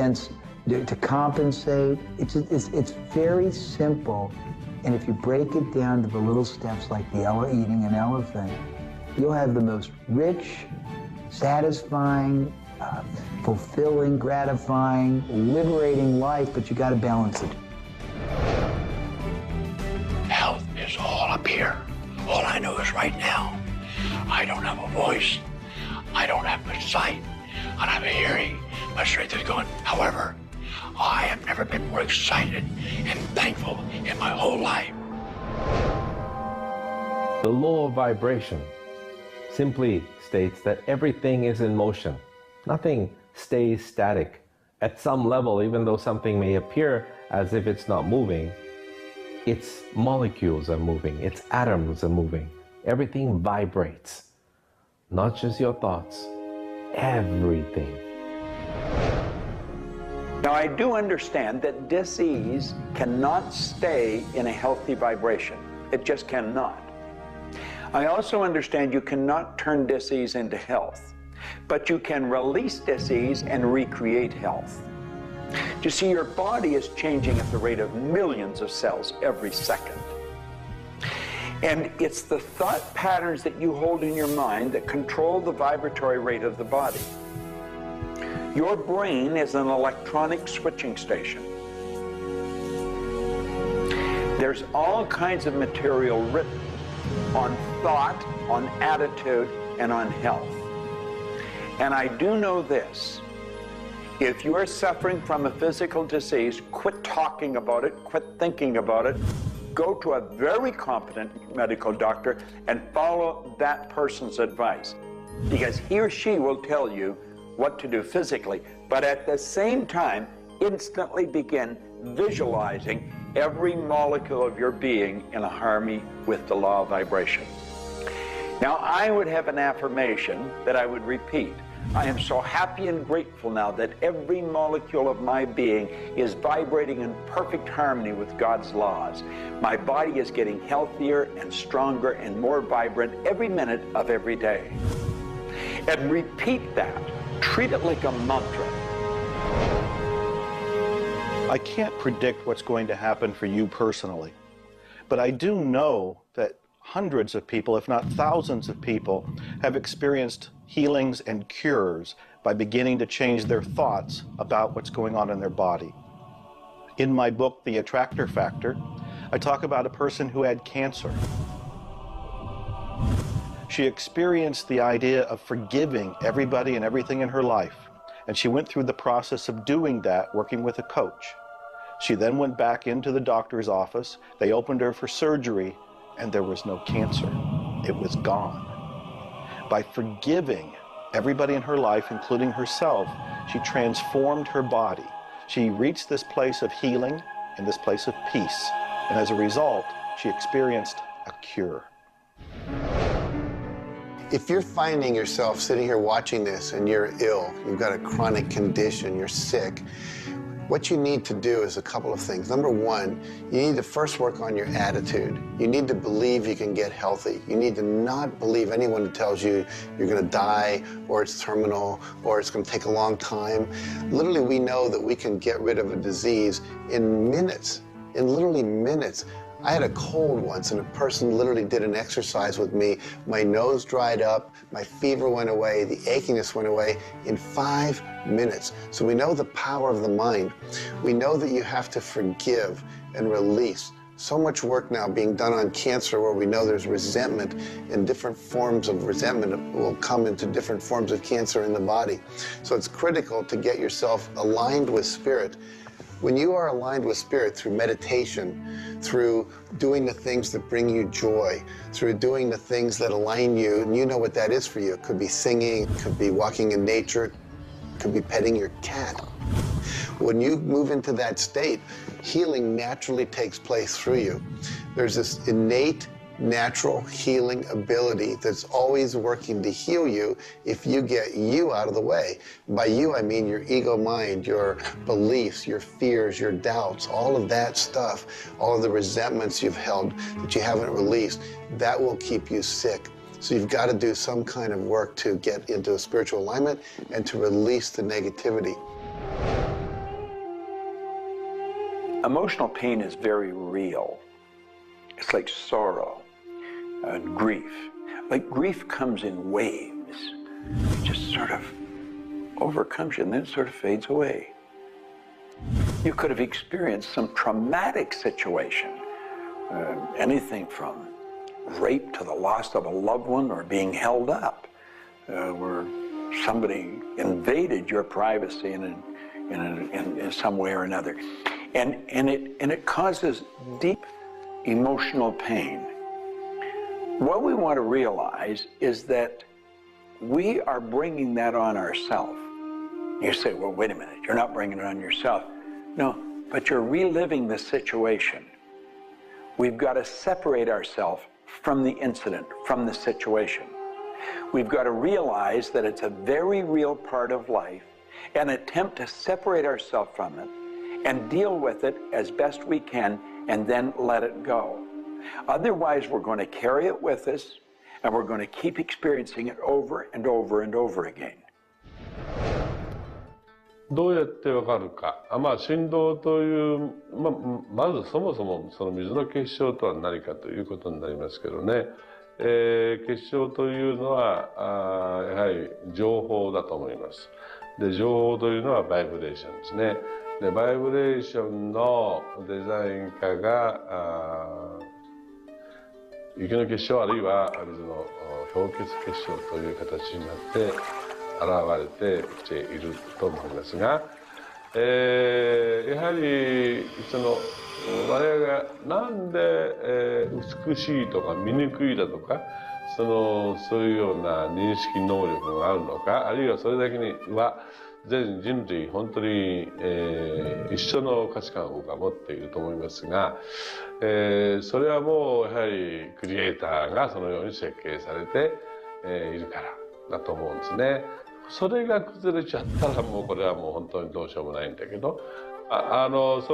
to compensate. It's very simple. And if you break it down to the little steps like eating an elephant, you'll have the most rich, satisfying, fulfilling, gratifying, liberating life, but you gotta balance it. Health is all up here. All I know is right now, I don't have a voice, I don't have much sight, I don't have a hearing. My strength is gone. However, I have never been more excited and thankful in my whole life. The law of vibration simply states that everything is in motion. Nothing stays static. At some level, even though something may appear as if it's not moving, its molecules are moving, its atoms are moving. Everything vibrates. Not just your thoughts, everything. Now, I do understand that disease cannot stay in a healthy vibration. It just cannot. I also understand you cannot turn disease into health, but you can release disease and recreate health. You see, your body is changing at the rate of millions of cells every second. And it's the thought patterns that you hold in your mind that control the vibratory rate of the body. Your brain is an electronic switching station. There's all kinds of material written on thought, on attitude, and on health. And I do know this. If you are suffering from a physical disease, quit talking about it, quit thinking about it. Go to a very competent medical doctor and follow that person's advice, because he or she will tell you what to do physically, but at the same time, instantly begin visualizing every molecule of your being in a harmony with the law of vibration. Now, I would have an affirmation that I would repeat. I am so happy and grateful now that every molecule of my being is vibrating in perfect harmony with God's laws. My body is getting healthier and stronger and more vibrant every minute of every day. And repeat that. Treat it like a mantra. I can't predict what's going to happen for you personally, but I do know that hundreds of people, if not thousands of people, have experienced healings and cures by beginning to change their thoughts about what's going on in their body. In my book, The Attractor Factor, I talk about a person who had cancer. She experienced the idea of forgiving everybody and everything in her life, and she went through the process of doing that, working with a coach. She then went back into the doctor's office. They opened her for surgery, and there was no cancer. It was gone. By forgiving everybody in her life, including herself, she transformed her body. She reached this place of healing and this place of peace. And as a result, she experienced a cure. If you're finding yourself sitting here watching this and you're ill, you've got a chronic condition, you're sick, what you need to do is a couple of things. Number one, you need to first work on your attitude. You need to believe you can get healthy. You need to not believe anyone who tells you you're going to die, or it's terminal, or it's going to take a long time. Literally, we know that we can get rid of a disease in minutes, in literally minutes. I had a cold once, and a person literally did an exercise with me. My nose dried up, my fever went away, the achiness went away in 5 minutes. So we know the power of the mind. We know that you have to forgive and release. So much work now being done on cancer, where we know there's resentment, and different forms of resentment will come into different forms of cancer in the body. So it's critical to get yourself aligned with spirit. When you are aligned with spirit through meditation, through doing the things that bring you joy, through doing the things that align you, and you know what that is for you. It could be singing, it could be walking in nature, it could be petting your cat. When you move into that state, healing naturally takes place through you. There's this innate, natural healing ability that's always working to heal you if you get you out of the way. By you, I mean your ego mind, your beliefs, your fears, your doubts, all of that stuff, all of the resentments you've held that you haven't released, that will keep you sick. So you've got to do some kind of work to get into a spiritual alignment and to release the negativity. Emotional pain is very real. It's like sorrow and grief. Like grief comes in waves. It just sort of overcomes you and then sort of fades away. You could have experienced some traumatic situation, anything from rape to the loss of a loved one, or being held up, where somebody invaded your privacy in some way or another. And it causes deep emotional pain. What we want to realize is that we are bringing that on ourselves. You say, well, wait a minute, you're not bringing it on yourself. No, but you're reliving the situation. We've got to separate ourselves from the incident, from the situation. We've got to realize that it's a very real part of life, and attempt to separate ourselves from it and deal with it as best we can, and then let it go. Otherwise, we're going to carry it with us, and we're going to keep experiencing it over and over and over again. どうやってわかるか。振動という、まずそもそもその水の結晶とは何かということになりますけどね。結晶というのはやはり情報だと思います。で、情報というのはバイブレーションですね。で、バイブレーションのデザイン家が雪の結晶あるいは水の氷結結晶という形になって現れてきていると思いますが、やはり我々がなんで美しいとか醜いだとかそういうような認識能力があるのか、あるいはそれだけには全人類本当に、一緒の価値観を僕は持っていると思いますが、それはもうやはりクリエイターがそのように設計されて、いるからだと思うんですね。それが崩れちゃったらもうこれはもう本当にどうしようもないんだけど、そ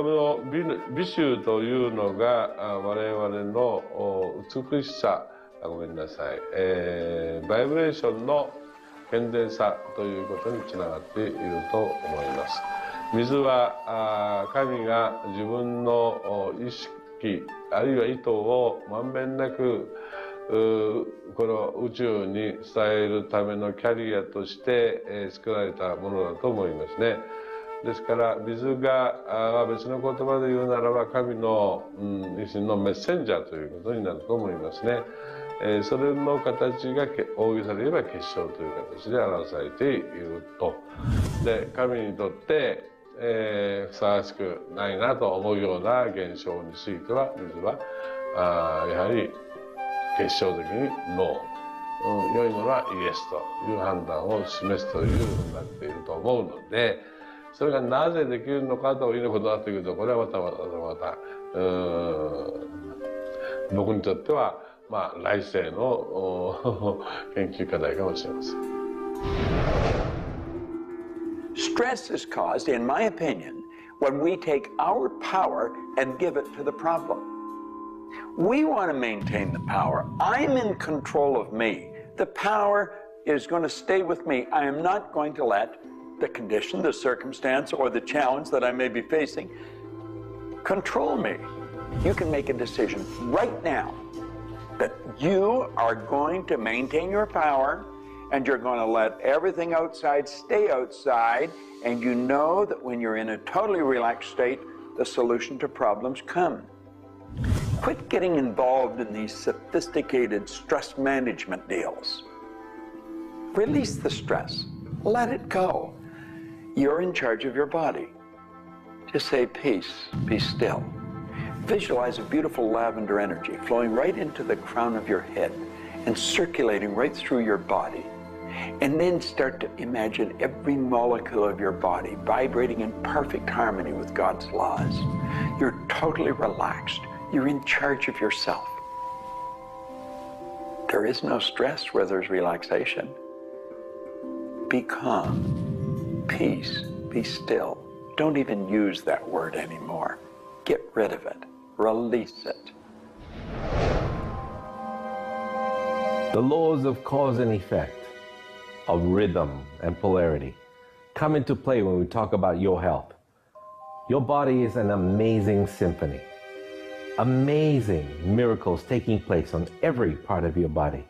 の美醜というのが我々の美しさ、ごめんなさい、バイブレーションの健全さということにつながっていると思います。水は神が自分の意識あるいは意図をまんべんなくこの宇宙に伝えるためのキャリアとして、作られたものだと思いますね。ですから水が別の言葉で言うならば神の、一種のメッセンジャーということになると思いますね。それの形が大げさで言えば結晶という形で表されていると。で神にとって、ふさわしくないなと思うような現象については水はやはり結晶的にノー、良いものはイエスという判断を示すというふうになっていると思うので、それがなぜできるのかということになってくると、これはまた僕にとっては来世の研究課題かもしれません。Stress is caused, in my opinion, when we take our power and give it to the problem. We want to maintain the power. I'm in control of me. The power is going to stay with me. I am not going to let the condition, the circumstance, or the challenge that I may be facing control me. You can make a decision right now that you are going to maintain your power and you're going to let everything outside stay outside, and you know that when you're in a totally relaxed state, the solution to problems come. Quit getting involved in these sophisticated stress management deals. Release the stress. Let it go. You're in charge of your body. Just say, peace, be still. Visualize a beautiful lavender energy flowing right into the crown of your head and circulating right through your body. And then start to imagine every molecule of your body vibrating in perfect harmony with God's laws. You're totally relaxed. You're in charge of yourself. There is no stress where there's relaxation. Be calm, peace, be still. Don't even use that word anymore. Get rid of it. Release it. The laws of cause and effect, of rhythm and polarity, come into play when we talk about your health. Your body is an amazing symphony. Amazing miracles taking place on every part of your body.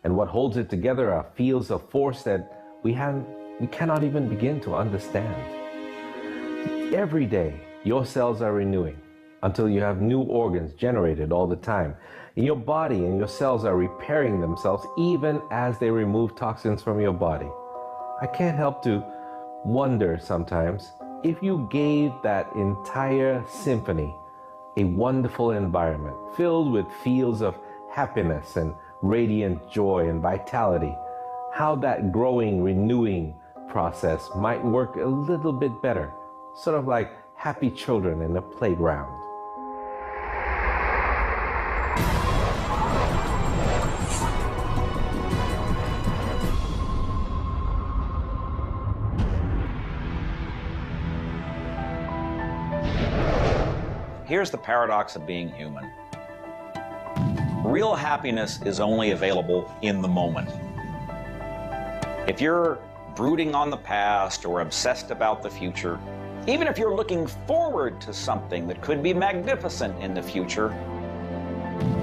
And what holds it together are fields of force that we cannot even begin to understand. Every day, your cells are renewing until you have new organs generated all the time. And your body and your cells are repairing themselves even as they remove toxins from your body. I can't help to wonder sometimes if you gave that entire symphony a wonderful environment filled with fields of happiness and radiant joy and vitality, how that growing, renewing process might work a little bit better, sort of like happy children in a playground. Here's the paradox of being human. Real happiness is only available in the moment. If you're brooding on the past or obsessed about the future, even if you're looking forward to something that could be magnificent in the future,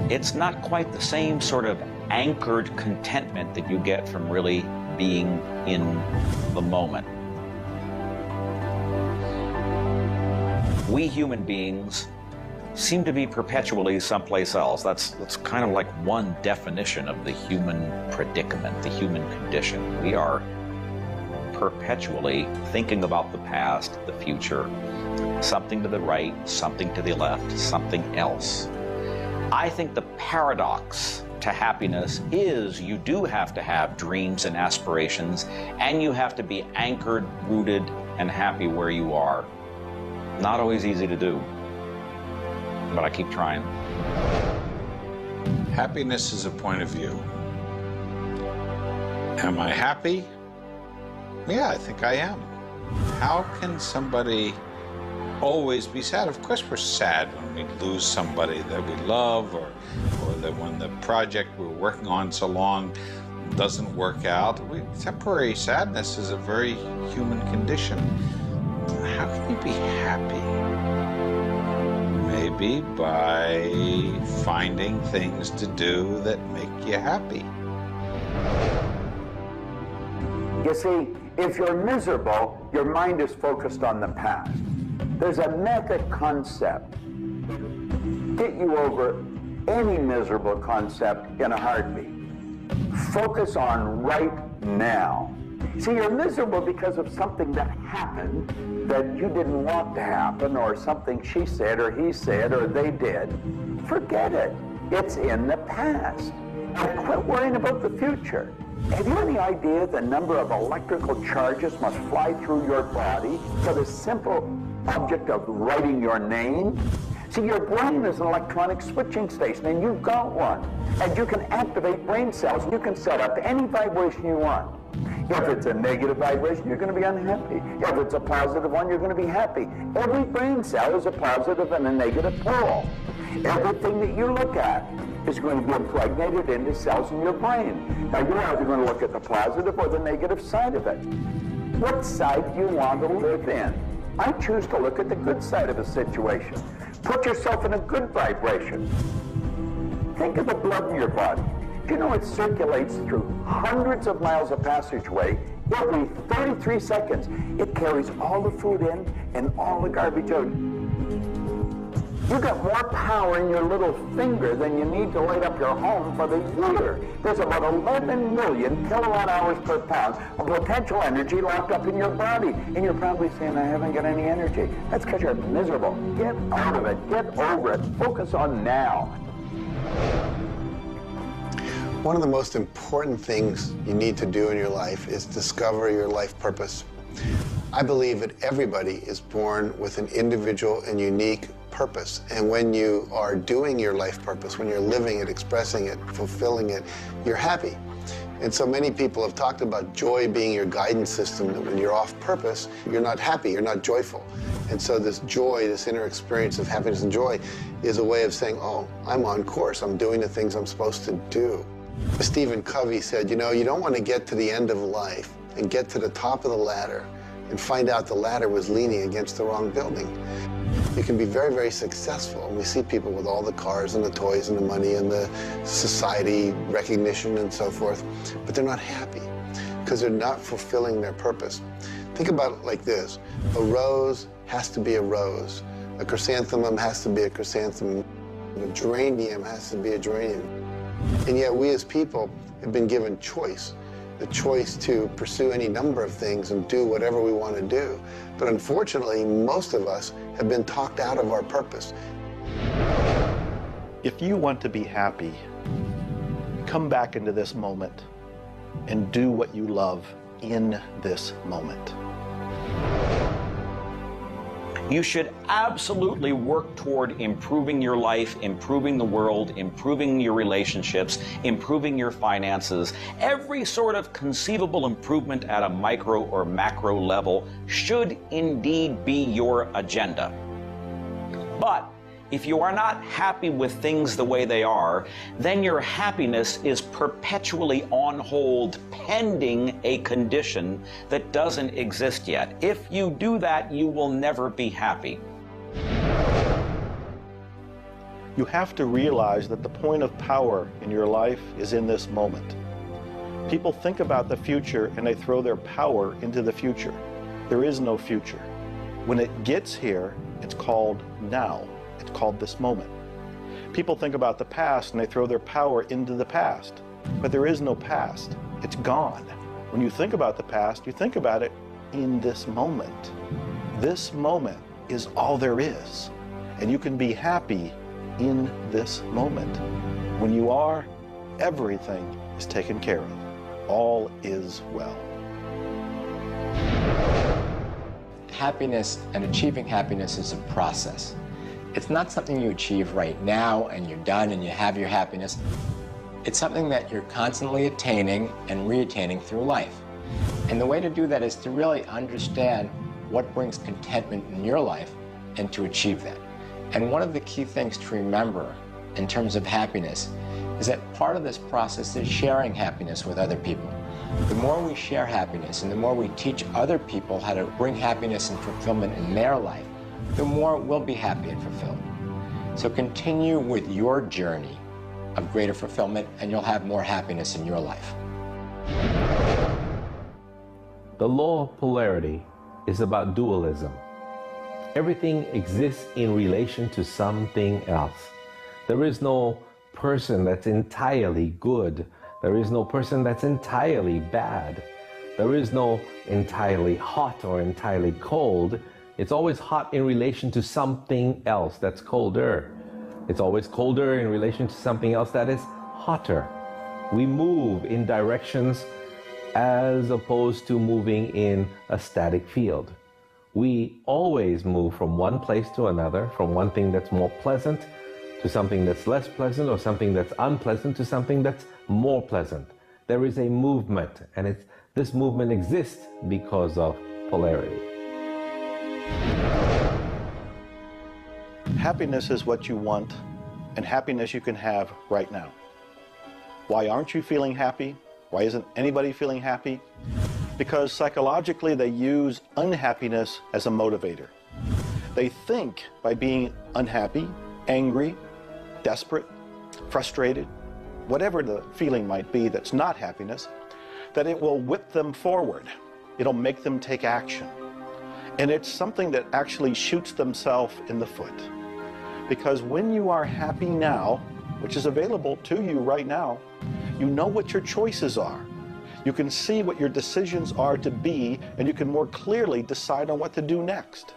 it's not quite the same sort of anchored contentment that you get from really being in the moment. We human beings seem to be perpetually someplace else. That's kind of like one definition of the human predicament, the human condition. We are perpetually thinking about the past, the future, something to the right, something to the left, something else. I think the paradox to happiness is you do have to have dreams and aspirations, and you have to be anchored, rooted, and happy where you are. Not always easy to do, but I keep trying. Happiness is a point of view. Am I happy? Yeah, I think I am. How can somebody always be sad? Of course we're sad when we lose somebody that we love, or that when the project we're working on so long doesn't work out. Temporary sadness is a very human condition. How can you be happy? maybe by finding things to do that make you happy. You see, if you're miserable, your mind is focused on the past. There's a method concept. Get you over any miserable concept in a heartbeat. Focus on right now. See, you're miserable because of something that happened that you didn't want to happen, or something she said, or he said, or they did. Forget it. It's in the past. And quit worrying about the future. Have you any idea the number of electrical charges must fly through your body for the simple object of writing your name? See, your brain is an electronic switching station, and you've got one. And you can activate brain cells. You can set up any vibration you want. If it's a negative vibration, you're going to be unhappy. If it's a positive one, you're going to be happy. Every brain cell is a positive and a negative pole. Everything that you look at is going to be impregnated into cells in your brain. Now, you're either going to look at the positive or the negative side of it. What side do you want to live in? I choose to look at the good side of a situation. Put yourself in a good vibration. Think of the blood in your body. Do you know it circulates through hundreds of miles of passageway every 33 seconds? It carries all the food in and all the garbage out. You got more power in your little finger than you need to light up your home for the year. There's about 11 million kilowatt hours per pound of potential energy locked up in your body. And you're probably saying, I haven't got any energy. That's because you're miserable. Get out of it. Get over it. Focus on now. One of the most important things you need to do in your life is discover your life purpose. I believe that everybody is born with an individual and unique purpose. And when you are doing your life purpose, when you're living it, expressing it, fulfilling it, you're happy. And so many people have talked about joy being your guidance system, that when you're off purpose, you're not happy, you're not joyful. And so this joy, this inner experience of happiness and joy is a way of saying, oh, I'm on course, I'm doing the things I'm supposed to do. Stephen Covey said, you know, you don't want to get to the end of life and get to the top of the ladder and find out the ladder was leaning against the wrong building. You can be very, very successful. And we see people with all the cars and the toys and the money and the society recognition and so forth, but they're not happy because they're not fulfilling their purpose. Think about it like this. A rose has to be a rose. A chrysanthemum has to be a chrysanthemum. A geranium has to be a geranium. And yet we as people have been given choice. The choice to pursue any number of things and do whatever we want to do. But unfortunately, most of us have been talked out of our purpose. If you want to be happy, come back into this moment and do what you love in this moment. You should absolutely work toward improving your life, improving the world, improving your relationships, improving your finances. Every sort of conceivable improvement at a micro or macro level should indeed be your agenda. But if you are not happy with things the way they are, then your happiness is perpetually on hold pending a condition that doesn't exist yet. If you do that, you will never be happy. You have to realize that the point of power in your life is in this moment. People think about the future and they throw their power into the future. There is no future. When it gets here, it's called now. It's called this moment. People think about the past and they throw their power into the past, but there is no past. It's gone. When you think about the past, you think about it in this moment. This moment is all there is, and you can be happy in this moment. When you are, everything is taken care of. All is well. Happiness and achieving happiness is a process. It's not something you achieve right now and you're done and you have your happiness. It's something that you're constantly attaining and re-attaining through life. And the way to do that is to really understand what brings contentment in your life and to achieve that. And one of the key things to remember in terms of happiness is that part of this process is sharing happiness with other people. The more we share happiness and the more we teach other people how to bring happiness and fulfillment in their life, the more we'll be happy and fulfilled. So continue with your journey of greater fulfillment, and you'll have more happiness in your life. The law of polarity is about dualism. Everything exists in relation to something else. There is no person that's entirely good. There is no person that's entirely bad. There is no entirely hot or entirely cold. It's always hot in relation to something else that's colder. It's always colder in relation to something else that is hotter. We move in directions as opposed to moving in a static field. We always move from one place to another, from one thing that's more pleasant to something that's less pleasant, or something that's unpleasant to something that's more pleasant. There is a movement, and this movement exists because of polarity. Happiness is what you want, and happiness you can have right now. Why aren't you feeling happy? Why isn't anybody feeling happy? Because psychologically they use unhappiness as a motivator. They think by being unhappy, angry, desperate, frustrated, whatever the feeling might be that's not happiness, that it will whip them forward. It'll make them take action. And it's something that actually shoots themselves in the foot. Because when you are happy now, which is available to you right now, you know what your choices are. You can see what your decisions are to be, and you can more clearly decide on what to do next.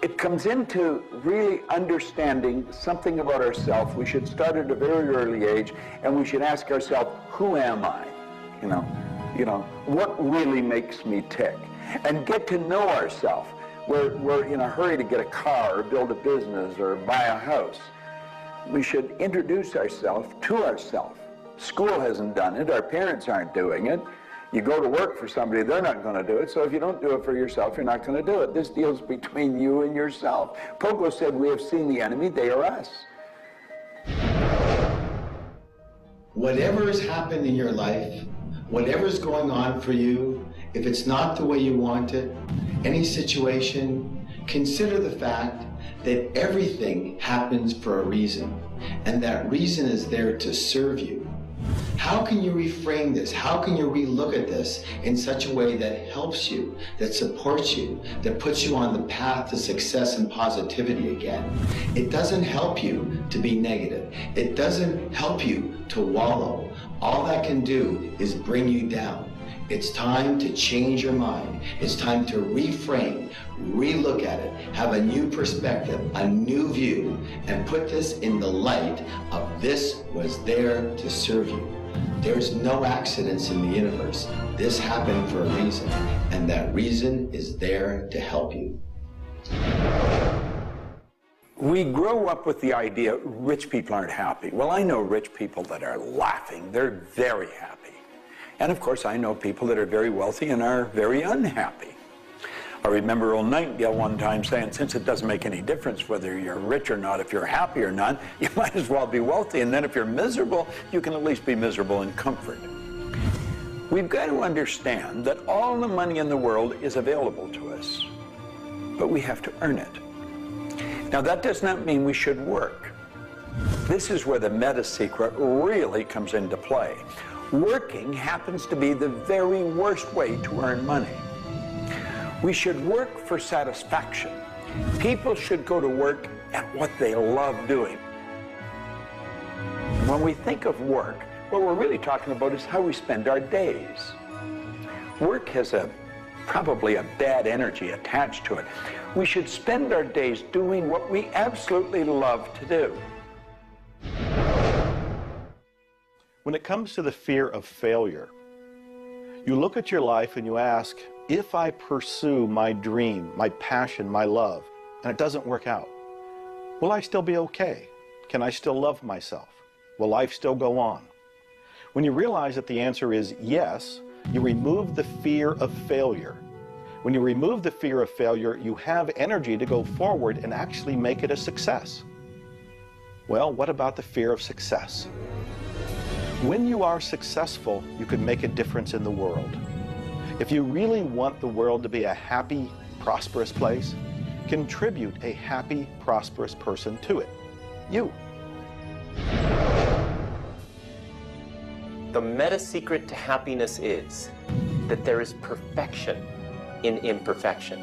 It comes into really understanding something about ourselves. We should start at a very early age, and we should ask ourselves, who am I? You know, what really makes me tick? And get to know ourselves. We're in a hurry to get a car or build a business or buy a house. We should introduce ourselves to ourselves. School hasn't done it. Our parents aren't doing it. You go to work for somebody, they're not going to do it. So if you don't do it for yourself, you're not going to do it. This deals between you and yourself. Pogo said, we have seen the enemy, they are us. Whatever has happened in your life, whatever's going on for you, if it's not the way you want it, any situation, consider the fact that everything happens for a reason, and that reason is there to serve you. How can you reframe this? How can you relook at this in such a way that helps you, that supports you, that puts you on the path to success and positivity again? It doesn't help you to be negative. It doesn't help you to wallow. All that can do is bring you down. It's time to change your mind. It's time to reframe, relook at it, have a new perspective, a new view, and put this in the light of this was there to serve you. There's no accidents in the universe. This happened for a reason, and that reason is there to help you. We grow up with the idea rich people aren't happy. Well, I know rich people that are laughing. They're very happy. And of course, I know people that are very wealthy and are very unhappy. I remember old Nightingale one time saying, since it doesn't make any difference whether you're rich or not, if you're happy or not, you might as well be wealthy. And then if you're miserable, you can at least be miserable in comfort. We've got to understand that all the money in the world is available to us, but we have to earn it. Now, that does not mean we should work. This is where the meta secret really comes into play. Working happens to be the very worst way to earn money. We should work for satisfaction. People should go to work at what they love doing. When we think of work, what we're really talking about is how we spend our days. Work has probably a bad energy attached to it. We should spend our days doing what we absolutely love to do. When it comes to the fear of failure, you look at your life and you ask, if I pursue my dream, my passion, my love, and it doesn't work out, will I still be okay? Can I still love myself? Will life still go on? When you realize that the answer is yes, you remove the fear of failure. When you remove the fear of failure, you have energy to go forward and actually make it a success. Well, what about the fear of success? When you are successful, you can make a difference in the world. If you really want the world to be a happy, prosperous place, contribute a happy, prosperous person to it? You. The meta secret to happiness is that there is perfection in imperfection.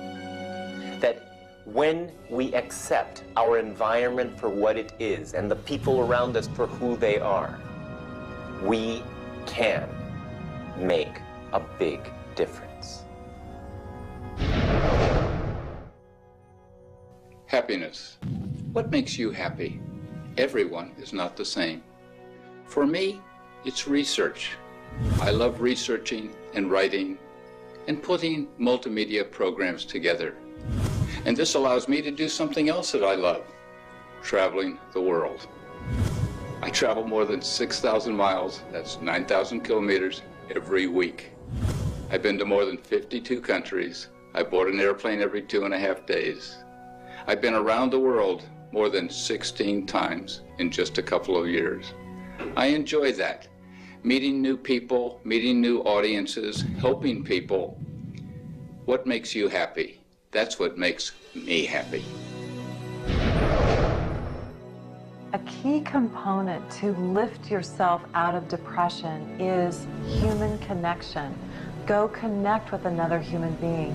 That when we accept our environment for what it is and the people around us for who they are, we can make a big difference. Happiness. What makes you happy? Everyone is not the same. For me, it's research. I love researching and writing and putting multimedia programs together. And this allows me to do something else that I love, traveling the world. I travel more than 6,000 miles, that's 9,000 kilometers, every week. I've been to more than 52 countries. I board an airplane every 2.5 days. I've been around the world more than 16 times in just a couple of years. I enjoy that. Meeting new people, meeting new audiences, helping people. What makes you happy? That's what makes me happy. A key component to lift yourself out of depression is human connection. Go connect with another human being.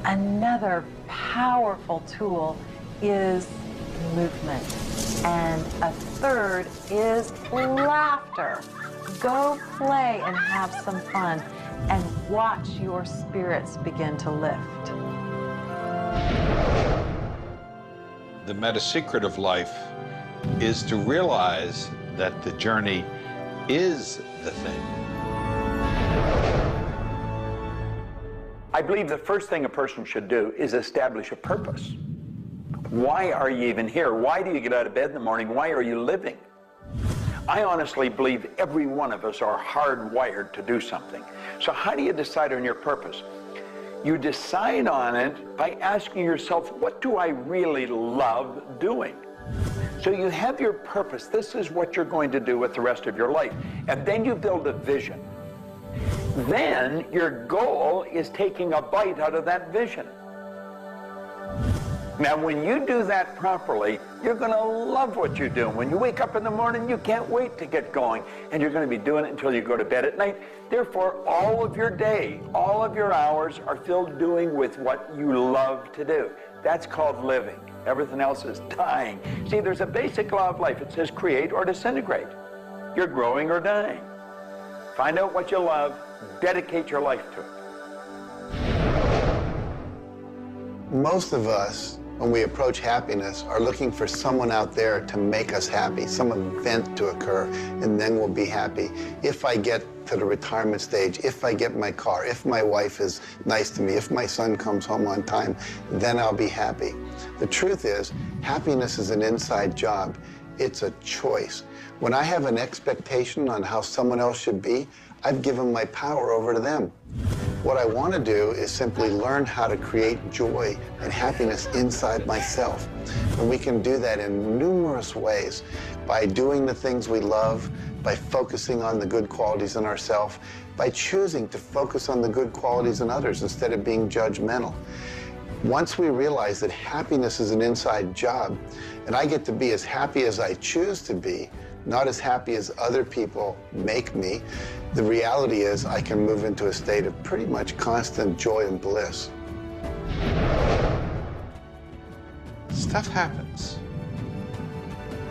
Another powerful tool is movement. And a third is laughter. Go play and have some fun and watch your spirits begin to lift. The meta secret of life is to realize that the journey is the thing. I believe the first thing a person should do is establish a purpose. Why are you even here? Why do you get out of bed in the morning? Why are you living? I honestly believe every one of us are hardwired to do something. So how do you decide on your purpose? You decide on it by asking yourself, what do I really love doing? So you have your purpose. This is what you're going to do with the rest of your life. And then you build a vision. Then your goal is taking a bite out of that vision. Now, when you do that properly, you're going to love what you do. When you wake up in the morning, you can't wait to get going, and you're going to be doing it until you go to bed at night. Therefore, all of your day, all of your hours are filled doing with what you love to do. That's called living. Everything else is dying. See, there's a basic law of life. It says create or disintegrate. You're growing or dying. Find out what you love, dedicate your life to it. Most of us, when we approach happiness, are looking for someone out there to make us happy, some event to occur, and then we'll be happy. If I get to the retirement stage, if I get my car, if my wife is nice to me, if my son comes home on time, then I'll be happy. The truth is, happiness is an inside job. It's a choice. When I have an expectation on how someone else should be, I've given my power over to them. What I want to do is simply learn how to create joy and happiness inside myself. And we can do that in numerous ways, by doing the things we love, by focusing on the good qualities in ourselves, by choosing to focus on the good qualities in others instead of being judgmental. Once we realize that happiness is an inside job, and I get to be as happy as I choose to be, not as happy as other people make me, the reality is I can move into a state of pretty much constant joy and bliss. Stuff happens.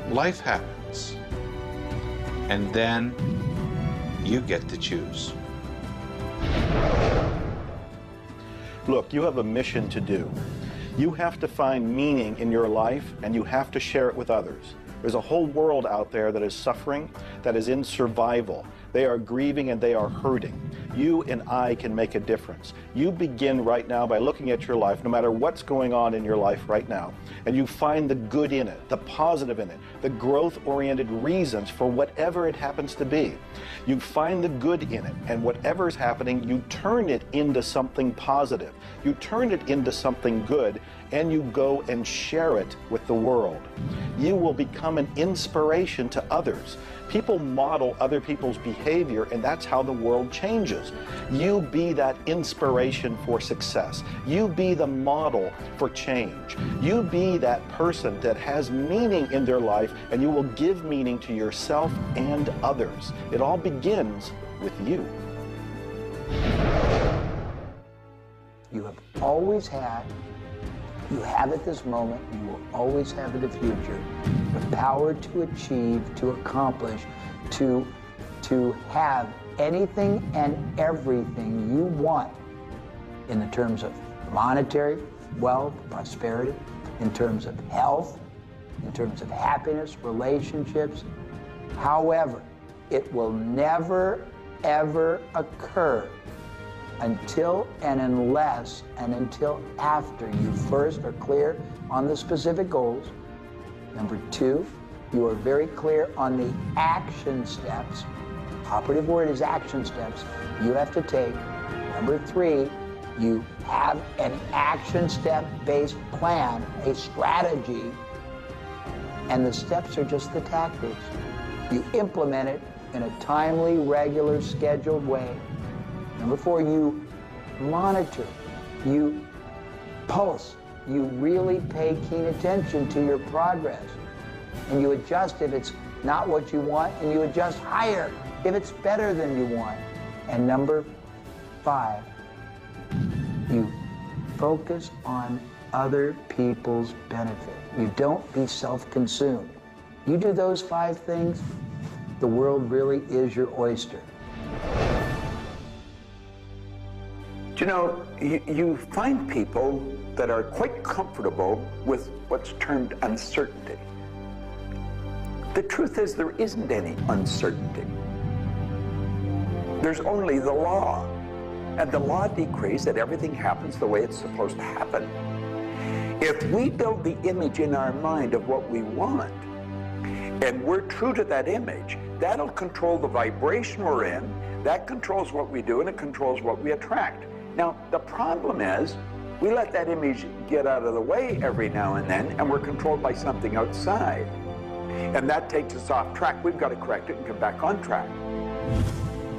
Life happens. And then you get to choose. Look, you have a mission to do. You have to find meaning in your life, and you have to share it with others. There's a whole world out there that is suffering, that is in survival. They are grieving and they are hurting. You and I can make a difference. You begin right now by looking at your life, no matter what's going on in your life right now, and you find the good in it, the positive in it, the growth-oriented reasons for whatever it happens to be. You find the good in it, and whatever is happening, you turn it into something positive. You turn it into something good, and you go and share it with the world. You will become an inspiration to others. People model other people's behavior, and that's how the world changes. You be that inspiration for success. You be the model for change. You be that person that has meaning in their life, and you will give meaning to yourself and others. It all begins with you. You have always had, you have at this moment, you will always have in the future, the power to achieve, to accomplish, to have anything and everything you want in the terms of monetary, wealth, prosperity, in terms of health, in terms of happiness, relationships. However, it will never, ever occur until and unless and until after you first are clear on the specific goals. Number two, you are very clear on the action steps. Operative word is action steps you have to take. Number three, you have an action step-based plan, a strategy, and the steps are just the tactics. You implement it in a timely, regular, scheduled way. Number four, you monitor, you pulse, you really pay keen attention to your progress. And you adjust if it's not what you want, and you adjust higher if it's better than you want. And number five, you focus on other people's benefit. You don't be self-consumed. You do those five things, the world really is your oyster. Do you know, you find people that are quite comfortable with what's termed uncertainty. The truth is there isn't any uncertainty. There's only the law. And the law decrees that everything happens the way it's supposed to happen. If we build the image in our mind of what we want, and we're true to that image, that'll control the vibration we're in, that controls what we do, and it controls what we attract. Now, the problem is, we let that image get out of the way every now and then, and we're controlled by something outside. And that takes us off track. We've got to correct it and come back on track.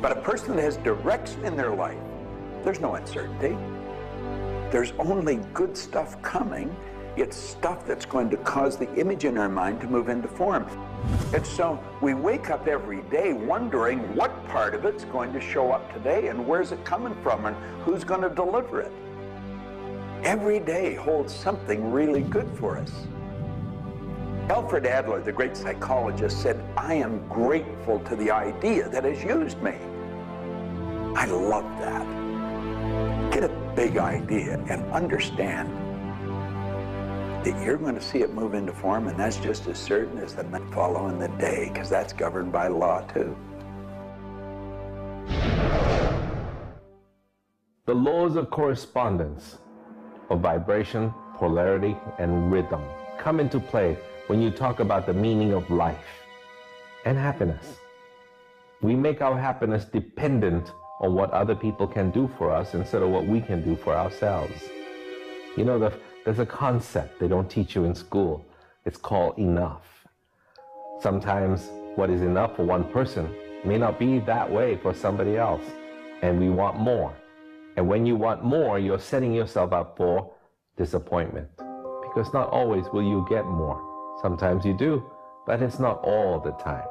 But a person that has direction in their life, there's no uncertainty. There's only good stuff coming. It's stuff that's going to cause the image in our mind to move into form. And so we wake up every day wondering what part of it's going to show up today and where's it coming from and who's going to deliver it. Every day holds something really good for us. Alfred Adler, the great psychologist, said, "I am grateful to the idea that has used me." I love that. Get a big idea and understand that you're going to see it move into form, and that's just as certain as the night following the day, because that's governed by law too. The laws of correspondence, of vibration, polarity, and rhythm come into play when you talk about the meaning of life and happiness. We make our happiness dependent on what other people can do for us instead of what we can do for ourselves. You know, there's a concept they don't teach you in school. It's called enough. Sometimes what is enough for one person may not be that way for somebody else, and we want more. And when you want more, you're setting yourself up for disappointment, because not always will you get more. Sometimes you do, but it's not all the time.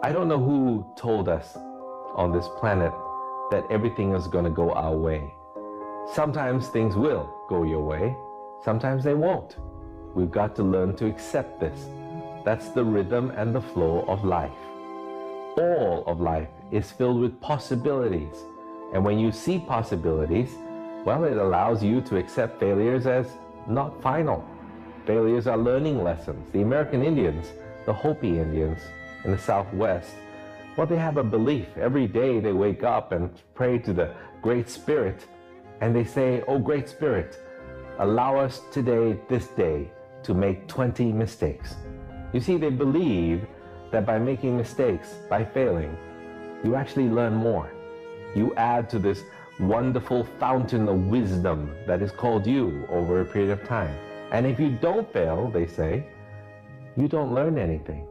I don't know who told us on this planet that everything is going to go our way. Sometimes things will go your way, sometimes they won't. We've got to learn to accept this. That's the rhythm and the flow of life. All of life is filled with possibilities. And when you see possibilities, well, it allows you to accept failures as not final. Failures are learning lessons. The American Indians, the Hopi Indians in the Southwest, well, they have a belief. Every day they wake up and pray to the Great Spirit, and they say, "Oh, Great Spirit, allow us today, this day, to make 20 mistakes." You see, they believe that by making mistakes, by failing, you actually learn more. You add to this wonderful fountain of wisdom that is called you over a period of time. And if you don't fail, they say, you don't learn anything.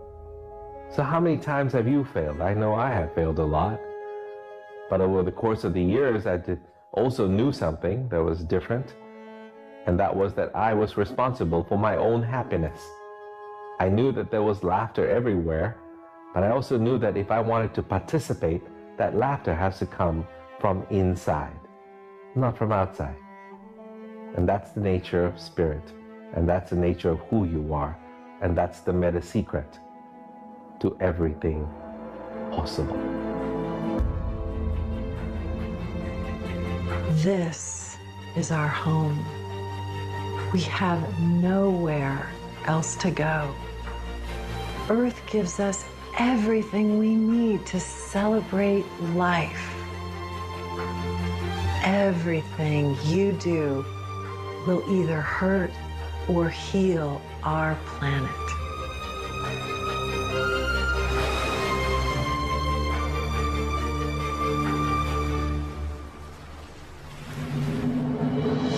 So how many times have you failed? I know I have failed a lot. But over the course of the years, I also knew something that was different. And that was that I was responsible for my own happiness. I knew that there was laughter everywhere, but I also knew that if I wanted to participate, that laughter has to come from inside, not from outside. And that's the nature of spirit, and that's the nature of who you are, and that's the meta secret to everything possible. This is our home. We have nowhere else to go. Earth gives us everything we need to celebrate life. Everything you do will either hurt or heal our planet.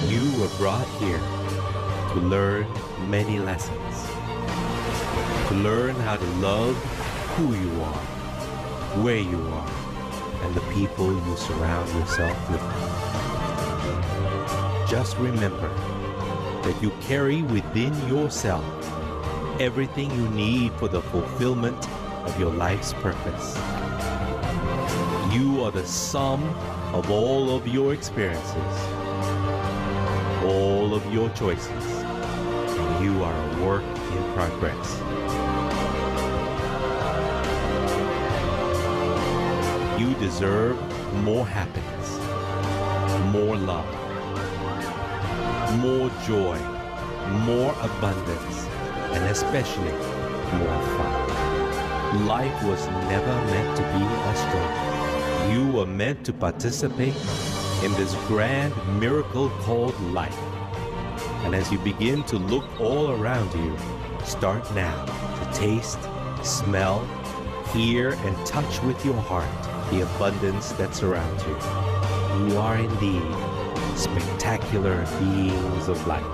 You were brought here to learn many lessons. To learn how to love who you are, where you are, and the people you surround yourself with. Just remember that you carry within yourself everything you need for the fulfillment of your life's purpose. You are the sum of all of your experiences, all of your choices, and you are a work in progress. You deserve more happiness, more love, more joy, more abundance, and especially more fun. Life was never meant to be a struggle. You were meant to participate in this grand miracle called life. And as you begin to look all around you, start now to taste, smell, hear, and touch with your heart the abundance that surrounds you. You are indeed spectacular beings of light.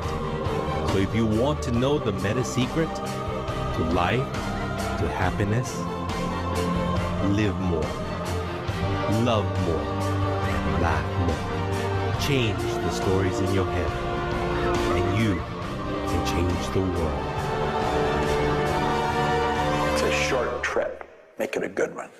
So if you want to know the meta secret to life, to happiness, live more, love more, laugh more. Change the stories in your head, and you can change the world. It's a short trip. Make it a good one.